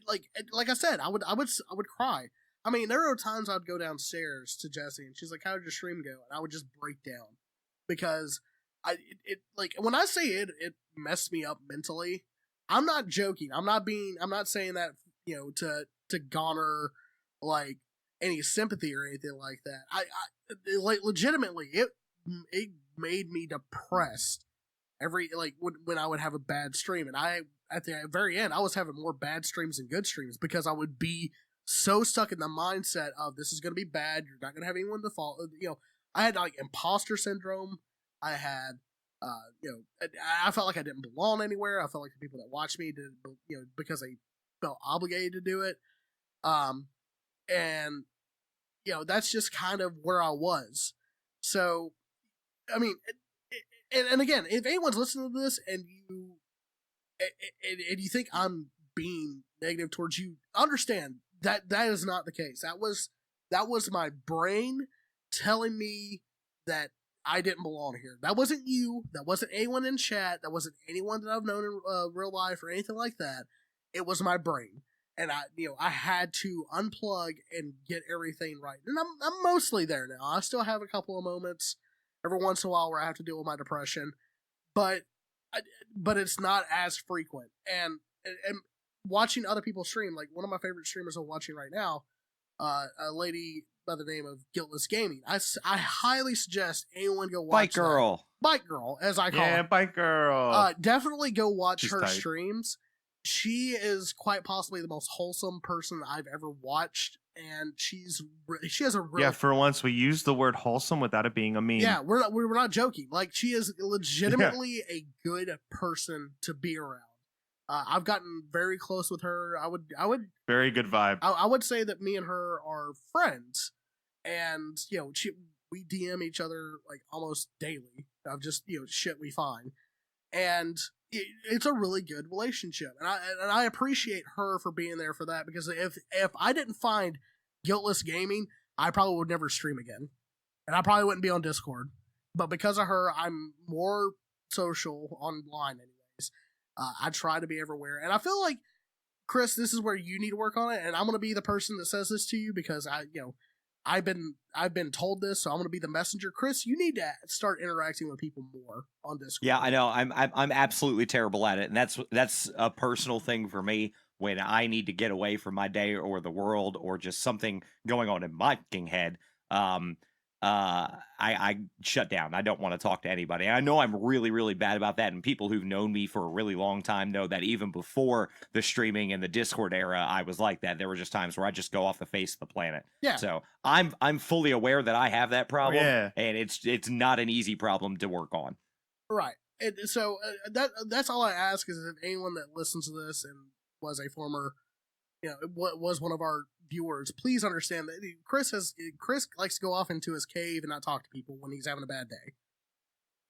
like I said, I would cry. I mean, there are times I'd go downstairs to Jessie, and she's like, "How did your stream go?" And I would just break down because when I say it messed me up mentally. I'm not joking. I'm not saying that to garner like any sympathy or anything like that. I legitimately it made me depressed. When I would have a bad stream, and at the very end I was having more bad streams than good streams because I would be so stuck in the mindset of this is going to be bad. You're not going to have anyone to follow. I had like imposter syndrome. I had, I felt like I didn't belong anywhere. I felt like the people that watched me did, because they felt obligated to do it. And that's just kind of where I was. So, I mean. And again, if anyone's listening to this and you think I'm being negative towards you, understand that is not the case. That was my brain telling me that I didn't belong here. That wasn't you. That wasn't anyone in chat. That wasn't anyone that I've known in real life or anything like that. It was my brain, and I had to unplug and get everything right. And I'm mostly there now. I still have a couple of moments every once in a while where I have to deal with my depression, but it's not as frequent. And watching other people stream, like one of my favorite streamers I'm watching right now, a lady by the name of Guiltless Gaming. I highly suggest anyone go watch Bike Girl. Bike Girl, as I call her. Yeah, Bike Girl. Definitely go watch She's her tight. streams. She is quite possibly the most wholesome person I've ever watched and she has a real Yeah, for once we use the word wholesome without it being a meme. Yeah, we're not joking. Like, she is legitimately a good person to be around. I've gotten very close with her. I would Very good vibe. I would say that me and her are friends, and we DM each other like almost daily of just shit we find, and it's a really good relationship, and I appreciate her for being there for that, because if I didn't find Guiltless Gaming, I probably would never stream again, and I probably wouldn't be on Discord, but because of her, I'm more social online anyways. I try to be everywhere, and I feel like, Chris, this is where you need to work on it, and I'm going to be the person that says this to you, because I've been told this, so I'm going to be the messenger. Chris, you need to start interacting with people more on Discord. Yeah, I know. I'm absolutely terrible at it, and that's a personal thing for me. When I need to get away from my day or the world or just something going on in my fucking head, I shut down. I don't want to talk to anybody. And I know I'm really, really bad about that. And people who've known me for a really long time know that even before the streaming and the Discord era, I was like that. There were just times where I just go off the face of the planet. Yeah. So I'm fully aware that I have that problem. Yeah. And it's not an easy problem to work on. Right. And so that's all I ask, is if anyone that listens to this and was a former, was one of our viewers, please understand that Chris likes to go off into his cave and not talk to people when he's having a bad day.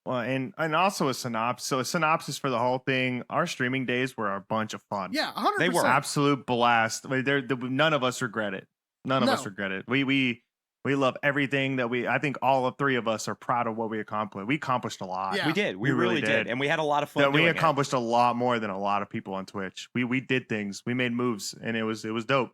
Well, and also a synopsis. So a synopsis for the whole thing. Our streaming days were a bunch of fun. Yeah, 100%. They were absolute blast. None of us regret it. None of us regret it. We love everything that I think all of three of us are proud of what we accomplished. We accomplished a lot. Yeah. We did. We really did. And we had a lot of fun. Yeah, we doing accomplished a lot more than a lot of people on Twitch. We did things. We made moves, and it was dope.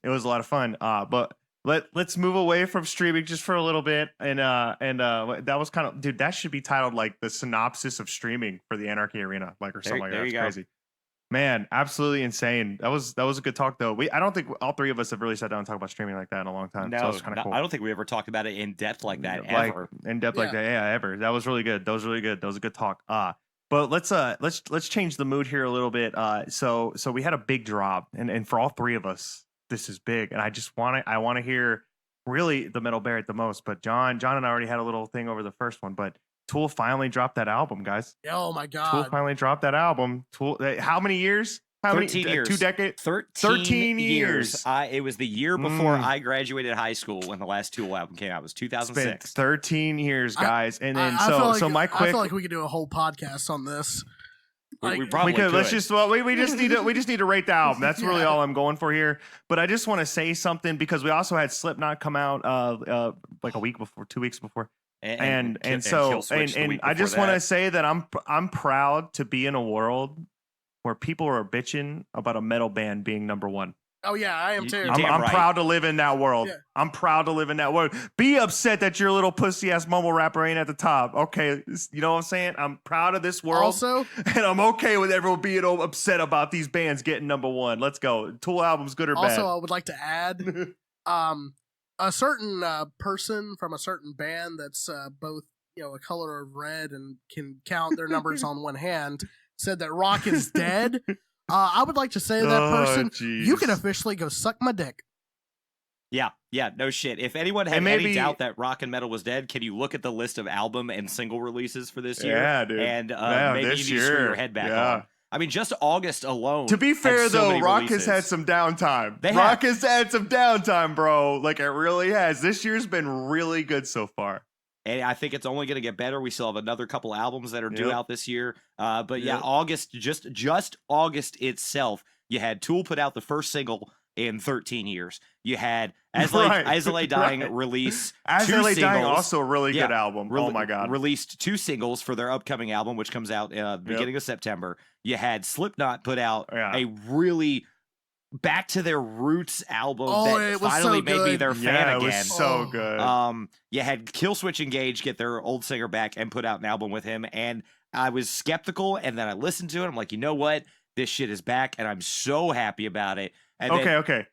It was a lot of fun. But let's move away from streaming just for a little bit. And that was kind of, dude, that should be titled like the synopsis of streaming for the Anarchy Arena, like, or something like that. That's crazy. Man, absolutely insane. That was a good talk though. I don't think all three of us have really sat down and talked about streaming like that in a long time. No, so that was kind of cool. I don't think we ever talked about it in depth like that ever. In depth like that, yeah, ever. That was really good. That was really good. That was a good talk. But let's change the mood here a little bit. So we had a big drop, and for all three of us, this is big. And I want to hear really the Metal Barrett the most. But John and I already had a little thing over the first one, but Tool finally dropped that album, guys. Oh my god! Tool finally dropped that album. Tool. How many years? 13 years. 2 decades? 13 years. It was the year before I graduated high school when the last Tool album came out. It was 2006. 13 years, guys. And then I feel I feel like we could do a whole podcast on this. We probably could. Let's just we just need to rate the album. That's really all I'm going for here. But I just want to say something, because we also had Slipknot come out like a week before, 2 weeks before. And I just want to say that I'm proud to be in a world where people are bitching about a metal band being number one. Oh yeah, I am too. I'm proud to live in that world. Yeah. I'm proud to live in that world. Be upset that your little pussy ass mumble rapper ain't at the top. Okay, you know what I'm saying? I'm proud of this world. Also, and I'm okay with everyone being upset about these bands getting number one. Let's go. Tool albums, good or bad? Also, I would like to add, a certain person from a certain band that's both a color of red and can count their numbers on one hand said that rock is dead. I would like to say to that person, you can officially go suck my dick. Yeah, no shit. If anyone had any doubt that rock and metal was dead, can you look at the list of album and single releases for this year? Yeah, dude. And maybe you need to screw your head back on. I mean, just August alone. To be fair, though, Rock releases. has had some downtime. Rock has had some downtime, bro. Like, it really has. This year's been really good so far. And I think it's only going to get better. We still have another couple albums that are due out this year. But yeah, August, just August itself, you had Tool put out the first single in 13 years. You had As I Lay Dying release As I Lay Dying, also a really good album. Oh my god. Released 2 singles for their upcoming album, which comes out beginning of September. You had Slipknot put out a really back to their roots album that finally made me their fan again. It was so good. You had Killswitch Engage get their old singer back and put out an album with him, and I was skeptical, and then I listened to it. I'm like, you know what? This shit is back, and I'm so happy about it. And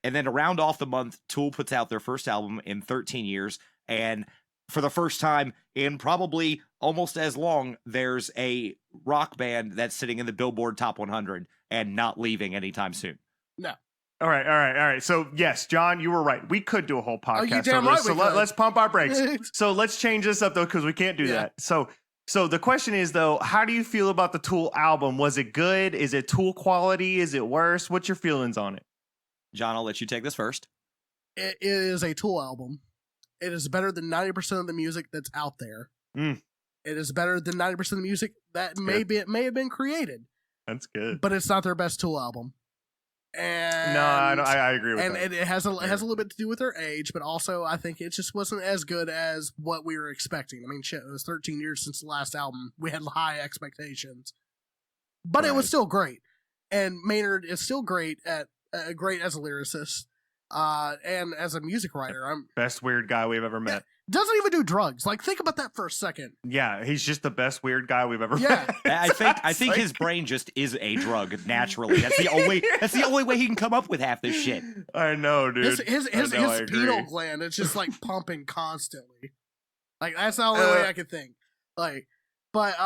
And then to round off the month, Tool puts out their first album in 13 years, and for the first time in probably almost as long, there's a rock band that's sitting in the Billboard Top 100 and not leaving anytime soon. No. All right. So yes, John, you were right. We could do a whole podcast. you damn over right this. So we could. let's pump our brakes. So let's change this up though, because we can't do Yeah. that. So the question is though, how do you feel about the Tool album? Was it good? Is it Tool quality? Is it worse? What's your feelings on it? John, I'll let you take this first. It is a Tool album. It is better than 90% of the music that's out there. Mm. It is better than 90% of the music that may have been created. That's good. But it's not their best Tool album. And No, I agree with and that. it has a little bit to do with their age, but also I think it just wasn't as good as what we were expecting. I mean, shit, it was 13 years since the last album. We had high expectations, but it was still great. And Maynard is still great as a lyricist, and as a music writer. Best weird guy we've ever met. Doesn't even do drugs. Like, think about that for a second. Yeah, he's just the best weird guy we've ever met. I think his brain just is a drug naturally. That's the only way he can come up with half this shit. I know, dude. His pineal gland is just like pumping constantly. Like, that's the only way I could think. Like, but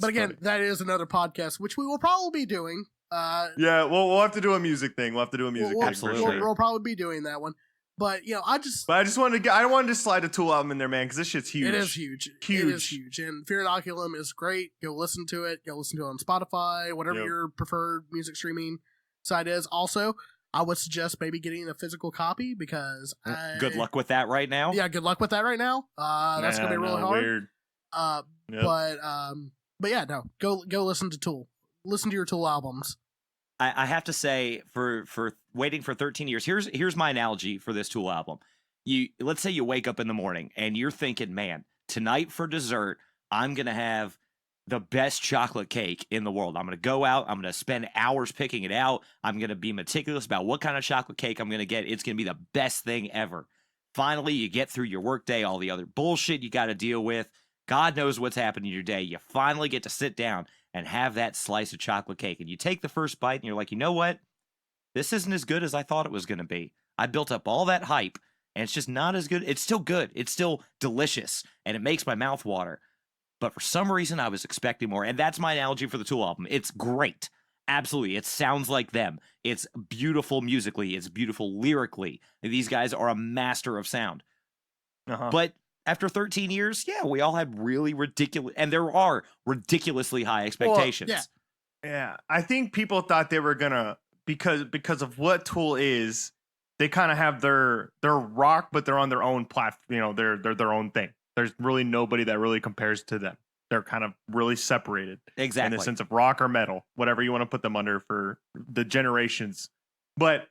again, funny. that is another podcast which we will probably be doing. Yeah, we'll have to do a music thing. We'll have to do a music thing. Absolutely. For sure. We'll probably be doing that one. But I wanted to slide a Tool album in there, man, because this shit's huge. It is huge. It is huge. And Fear Inoculum is great. Go listen to it. Go listen to it on Spotify, whatever your preferred music streaming site is. Also, I would suggest maybe getting a physical copy because good luck with that right now. Yeah, good luck with that right now. That's gonna be really hard. Weird. But yeah, no. Go listen to Tool. Listen to your Tool albums. I have to say, for waiting for 13 years, here's my analogy for this Tool album. Let's say you wake up in the morning and you're thinking, man, tonight for dessert, I'm going to have the best chocolate cake in the world. I'm going to go out. I'm going to spend hours picking it out. I'm going to be meticulous about what kind of chocolate cake I'm going to get. It's going to be the best thing ever. Finally, you get through your workday, all the other bullshit you got to deal with. God knows what's happened in your day. You finally get to sit down and have that slice of chocolate cake. And you take the first bite and you're like, you know what? This isn't as good as I thought it was going to be. I built up all that hype and it's just not as good. It's still good. It's still delicious and it makes my mouth water. But for some reason, I was expecting more. And that's my analogy for the Tool album. It's great. Absolutely. It sounds like them. It's beautiful musically. It's beautiful lyrically. These guys are a master of sound. But after 13 years, yeah, we all had really ridiculous, and there are ridiculously high expectations. Well, yeah. I think people thought they were gonna because of what Tool is, they kind of have their rock, but they're on their own platform. They're their own thing. There's really nobody that really compares to them. They're kind of really separated, exactly, in the sense of rock or metal, whatever you want to put them under for the generations. But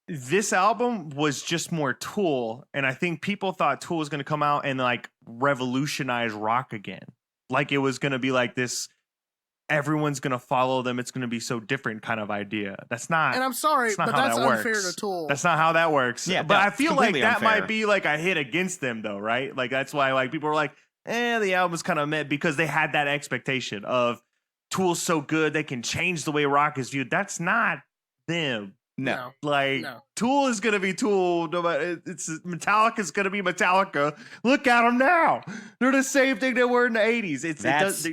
this album was just more Tool, and I think people thought Tool was going to come out and like revolutionize rock again. Like it was going to be like this, everyone's going to follow them. It's going to be so different kind of idea. That's not. And I'm sorry, but that's unfair to Tool. That's not how that works. Yeah, but I feel like that unfair. might be like a hit against them though, right? Like that's why like people were like, the album's kind of meh, because they had that expectation of Tool's so good they can change the way rock is viewed. That's not them. No. Tool is gonna be Tool. It's Metallica's gonna be Metallica. Look at them now; they're the same thing they were in the '80s.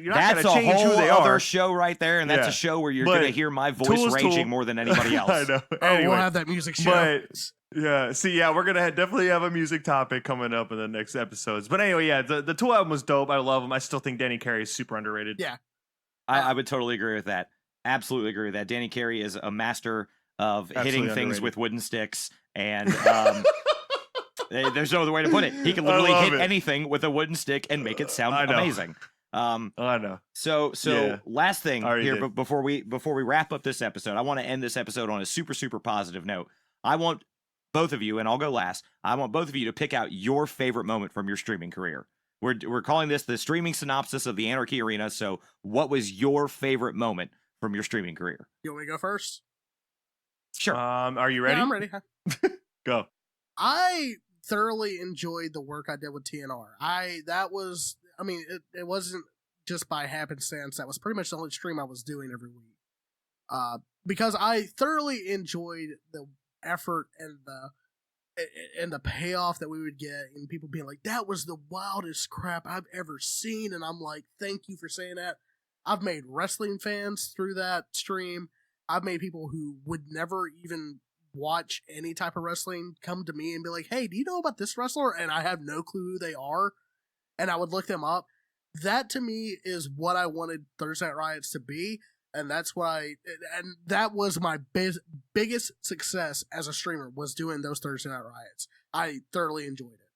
You're not gonna change who they are. Other show right there, and that's a show where you're gonna hear my voice raging more than anybody else. I know. Anyway, we'll have that music show. We're gonna definitely have a music topic coming up in the next episodes. But anyway, the Tool album was dope. I love them. I still think Danny Carey is super underrated. Yeah, I would totally agree with that. Absolutely agree with that. Danny Carey is a master of hitting things with wooden sticks, and there's no other way to put it. He can literally hit anything with a wooden stick and make it sound amazing. I know. So last thing here, but before we wrap up this episode, I want to end this episode on a super, super positive note. I want both of you, and I'll go last. I want both of you to pick out your favorite moment from your streaming career. We're calling this the streaming synopsis of the Anarchy Arena. So what was your favorite moment from your streaming career? You want me to go first? Sure. Are you ready? Yeah, I'm ready. Go. I thoroughly enjoyed the work I did with TNR. It wasn't just by happenstance. That was pretty much the only stream I was doing every week. Because I thoroughly enjoyed the effort and the payoff that we would get, and people being like, that was the wildest crap I've ever seen. And I'm like, thank you for saying that. I've made wrestling fans through that stream. I've made people who would never even watch any type of wrestling come to me and be like, "Hey, do you know about this wrestler?" And I have no clue who they are, and I would look them up. That to me is what I wanted Thursday Night Riots to be, and that's why. And that was my biggest success as a streamer, was doing those Thursday Night Riots. I thoroughly enjoyed it.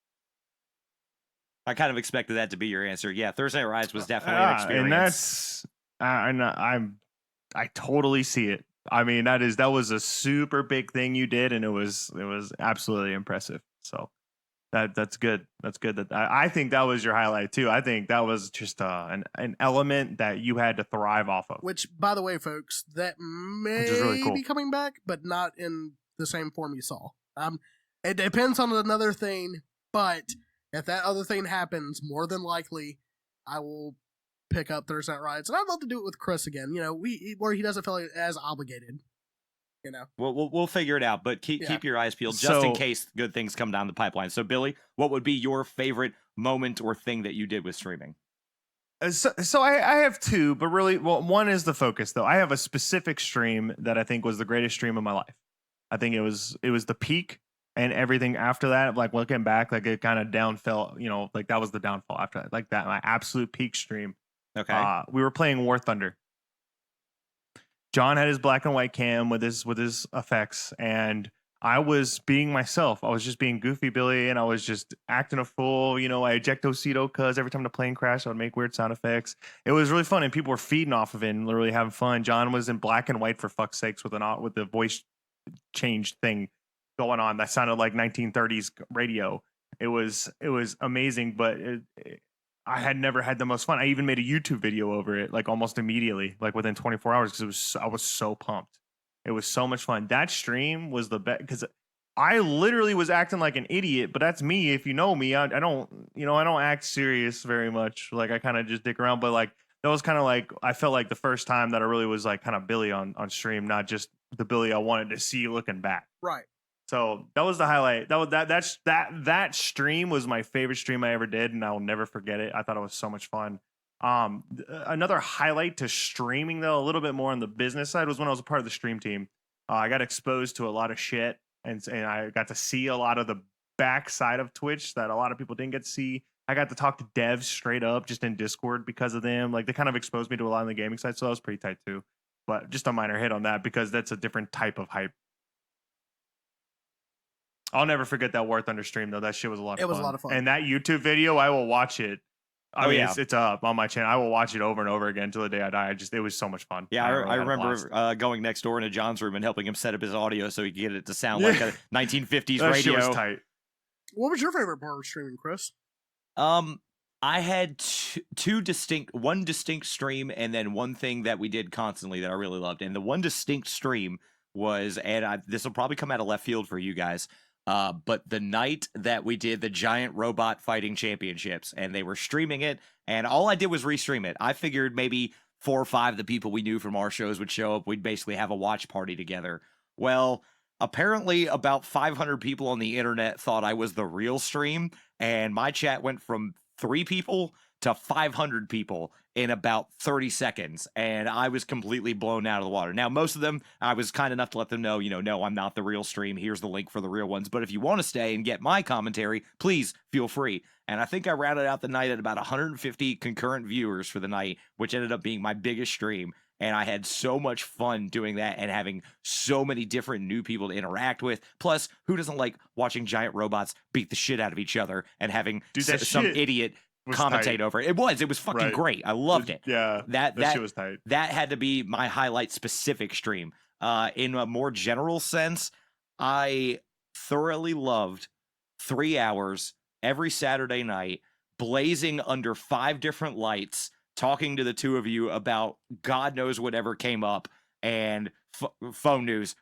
I kind of expected that to be your answer. Yeah, Thursday Night Riots was definitely an experience. And that's I totally see it. I mean, that was a super big thing you did, and it was absolutely impressive. So that's good. That's good. I think that was your highlight too. I think that was just an element that you had to thrive off of. Which, by the way, folks, that may really cool. be coming back, but not in the same form you saw. It depends on another thing, but if that other thing happens, more than likely, I will pick up Thursday Night Riots, and I'd love to do it with Chris again. You know, where he doesn't feel like as obligated. You know, we'll figure it out, but keep your eyes peeled just in case good things come down the pipeline. So, Billy, what would be your favorite moment or thing that you did with streaming? So I have two, but really, well, one is the focus though. I have a specific stream that I think was the greatest stream of my life. I think it was the peak, and everything after that, like looking back, like it kind of downfell. You know, like that was the downfall after that. Like that, my absolute peak stream. Okay. We were playing War Thunder. John had his black and white cam with his effects, and I was being myself. I was just being goofy Billy, and I was just acting a fool. You know, I ejectocito because every time the plane crashed, I would make weird sound effects. It was really fun, and people were feeding off of it and literally having fun. John was in black and white for fuck's sakes with the voice change thing going on that sounded like 1930s radio. It was amazing, but I had never had the most fun. I even made a YouTube video over it, like almost immediately, like within 24 hours, because I was so pumped. It was so much fun. That stream was the best because I literally was acting like an idiot, but that's me. If you know me, I don't act serious very much. Like I kind of just dick around, but like that was kind of like I felt like the first time that I really was like kind of Billy on stream, not just the Billy I wanted to see looking back. right. So that was the highlight. That stream was my favorite stream I ever did, and I'll never forget it. I thought it was so much fun. Another highlight to streaming though, a little bit more on the business side, was when I was a part of the stream team. I got exposed to a lot of shit, and I got to see a lot of the backside of Twitch that a lot of people didn't get to see. I got to talk to devs straight up just in Discord because of them. Like they kind of exposed me to a lot on the gaming side, so that was pretty tight too. But just a minor hit on that because that's a different type of hype. I'll never forget that War Thunder stream though. That shit was a lot of fun. It was a lot of fun. And that YouTube video, I will watch it. I mean, it's up on my channel. I will watch it over and over again until the day I die. It was so much fun. Yeah, I remember going next door into John's room and helping him set up his audio so he could get it to sound like a 1950s that radio. Shit was tight. What was your favorite part of streaming, Chris? I had one distinct stream and then one thing that we did constantly that I really loved. And the one distinct stream was, and this will probably come out of left field for you guys, but the night that we did the giant robot fighting championships, and they were streaming it, and all I did was restream it. I figured maybe 4 or 5 of the people we knew from our shows would show up. We'd basically have a watch party together. Well, apparently about 500 people on the internet thought I was the real stream, and my chat went from 3 people to 500 people in about 30 seconds, and I was completely blown out of the water. Now, most of them, I was kind enough to let them know, no, I'm not the real stream. Here's the link for the real ones. But if you want to stay and get my commentary, please feel free. And I think I rounded out the night at about 150 concurrent viewers for the night, which ended up being my biggest stream. And I had so much fun doing that and having so many different new people to interact with. Plus, who doesn't like watching giant robots beat the shit out of each other and having some idiot commentate tight. Over it? It was fucking great. I loved it. Yeah, that shit was tight. That had to be my highlight specific stream. In a more general sense, I thoroughly loved 3 hours every Saturday night, blazing under 5 different lights, talking to the two of you about God knows whatever came up, and phone news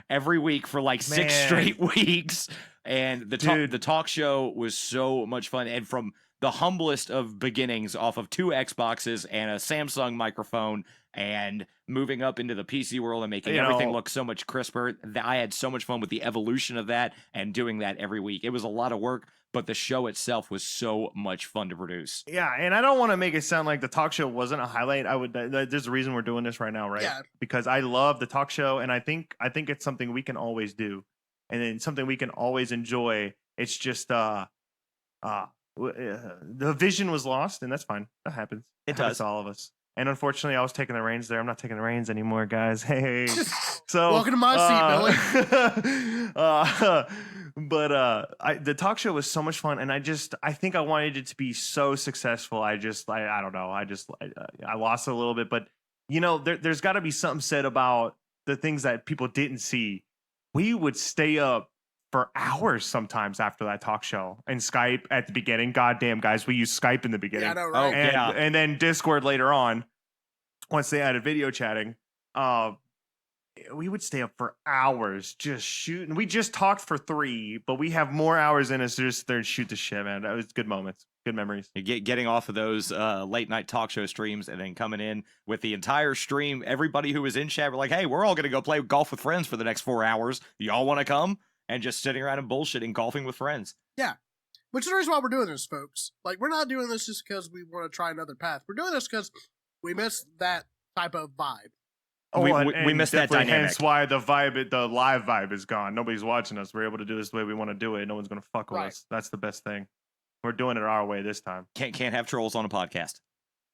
every week for like 6 straight weeks. And the talk show was so much fun. And from the humblest of beginnings, off of 2 Xboxes and a Samsung microphone, and moving up into the PC world and making everything look so much crisper. I had so much fun with the evolution of that and doing that every week. It was a lot of work, but the show itself was so much fun to produce. Yeah, and I don't want to make it sound like the talk show wasn't a highlight. There's a reason we're doing this right now, right? Yeah. Because I love the talk show, and I think it's something we can always do, and then something we can always enjoy. It's just the vision was lost, and that's fine. That happens. It happens does. to all of us. And unfortunately, I was taking the reins there. I'm not taking the reins anymore, guys. Hey, so Welcome to my seat, Billy. The talk show was so much fun, and I think I wanted it to be so successful. I don't know. I lost a little bit, but there's got to be something said about the things that people didn't see. We would stay up for hours sometimes after that talk show and Skype at the beginning. Goddamn, guys, we used Skype in the beginning. Yeah, I know, right? And then Discord later on, once they added video chatting. We would stay up for hours just shooting. We just talked for 3, but we have more hours in us to just there and shoot the shit, man. That was good moments, good memories. Getting off of those late night talk show streams and then coming in with the entire stream. Everybody who was in chat were like, hey, we're all going to go play golf with friends for the next 4 hours. Y'all want to come? And just sitting around and bullshitting, golfing with friends. Yeah. Which is the reason why we're doing this, folks. Like, we're not doing this just because we want to try another path. We're doing this because we miss that type of vibe. We missed that dynamic. Hence why the live vibe is gone. Nobody's watching us. We're able to do this the way we want to do it. No one's going to fuck with us. That's the best thing. We're doing it our way this time. Can't have trolls on a podcast.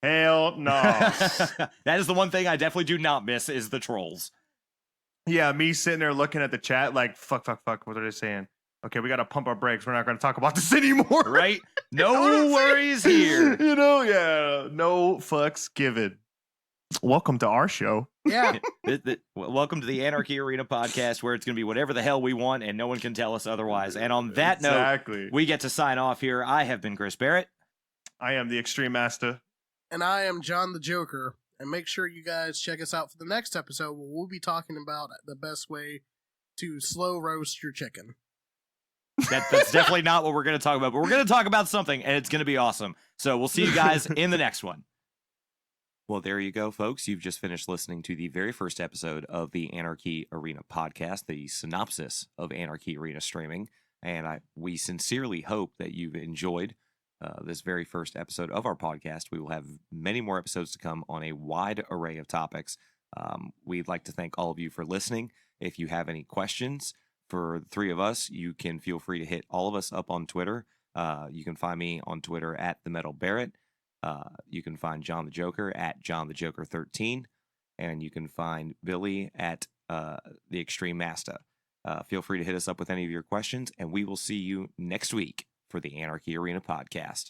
Hell no. That is the one thing I definitely do not miss is the trolls. Yeah, me sitting there looking at the chat like, fuck. What are they saying? Okay, we got to pump our brakes. We're not going to talk about this anymore. Right? No worries here. Yeah. No fucks given. Welcome to our show. Yeah. Welcome to the Anarchy Arena podcast, where it's going to be whatever the hell we want and no one can tell us otherwise. And on that note, we get to sign off here. I have been Chris Barrett. I am the Extreme Master. And I am John the Joker. And make sure you guys check us out for the next episode where we'll be talking about the best way to slow roast your chicken. That's definitely not what we're going to talk about, but we're going to talk about something, and it's going to be awesome. So we'll see you guys in the next one. Well, there you go, folks. You've just finished listening to the very first episode of the Anarchy Arena podcast, the Synopsis of Anarchy Arena streaming. And we sincerely hope that you've enjoyed this very first episode of our podcast. We will have many more episodes to come on a wide array of topics. We'd like to thank all of you for listening. If you have any questions for the 3 of us, you can feel free to hit all of us up on Twitter. You can find me on Twitter at @TheMetalBarrett. You can find John the Joker at JohnTheJoker13, and you can find Billy at the Extreme Master. Feel free to hit us up with any of your questions, and we will see you next week for the Anarchy Arena podcast.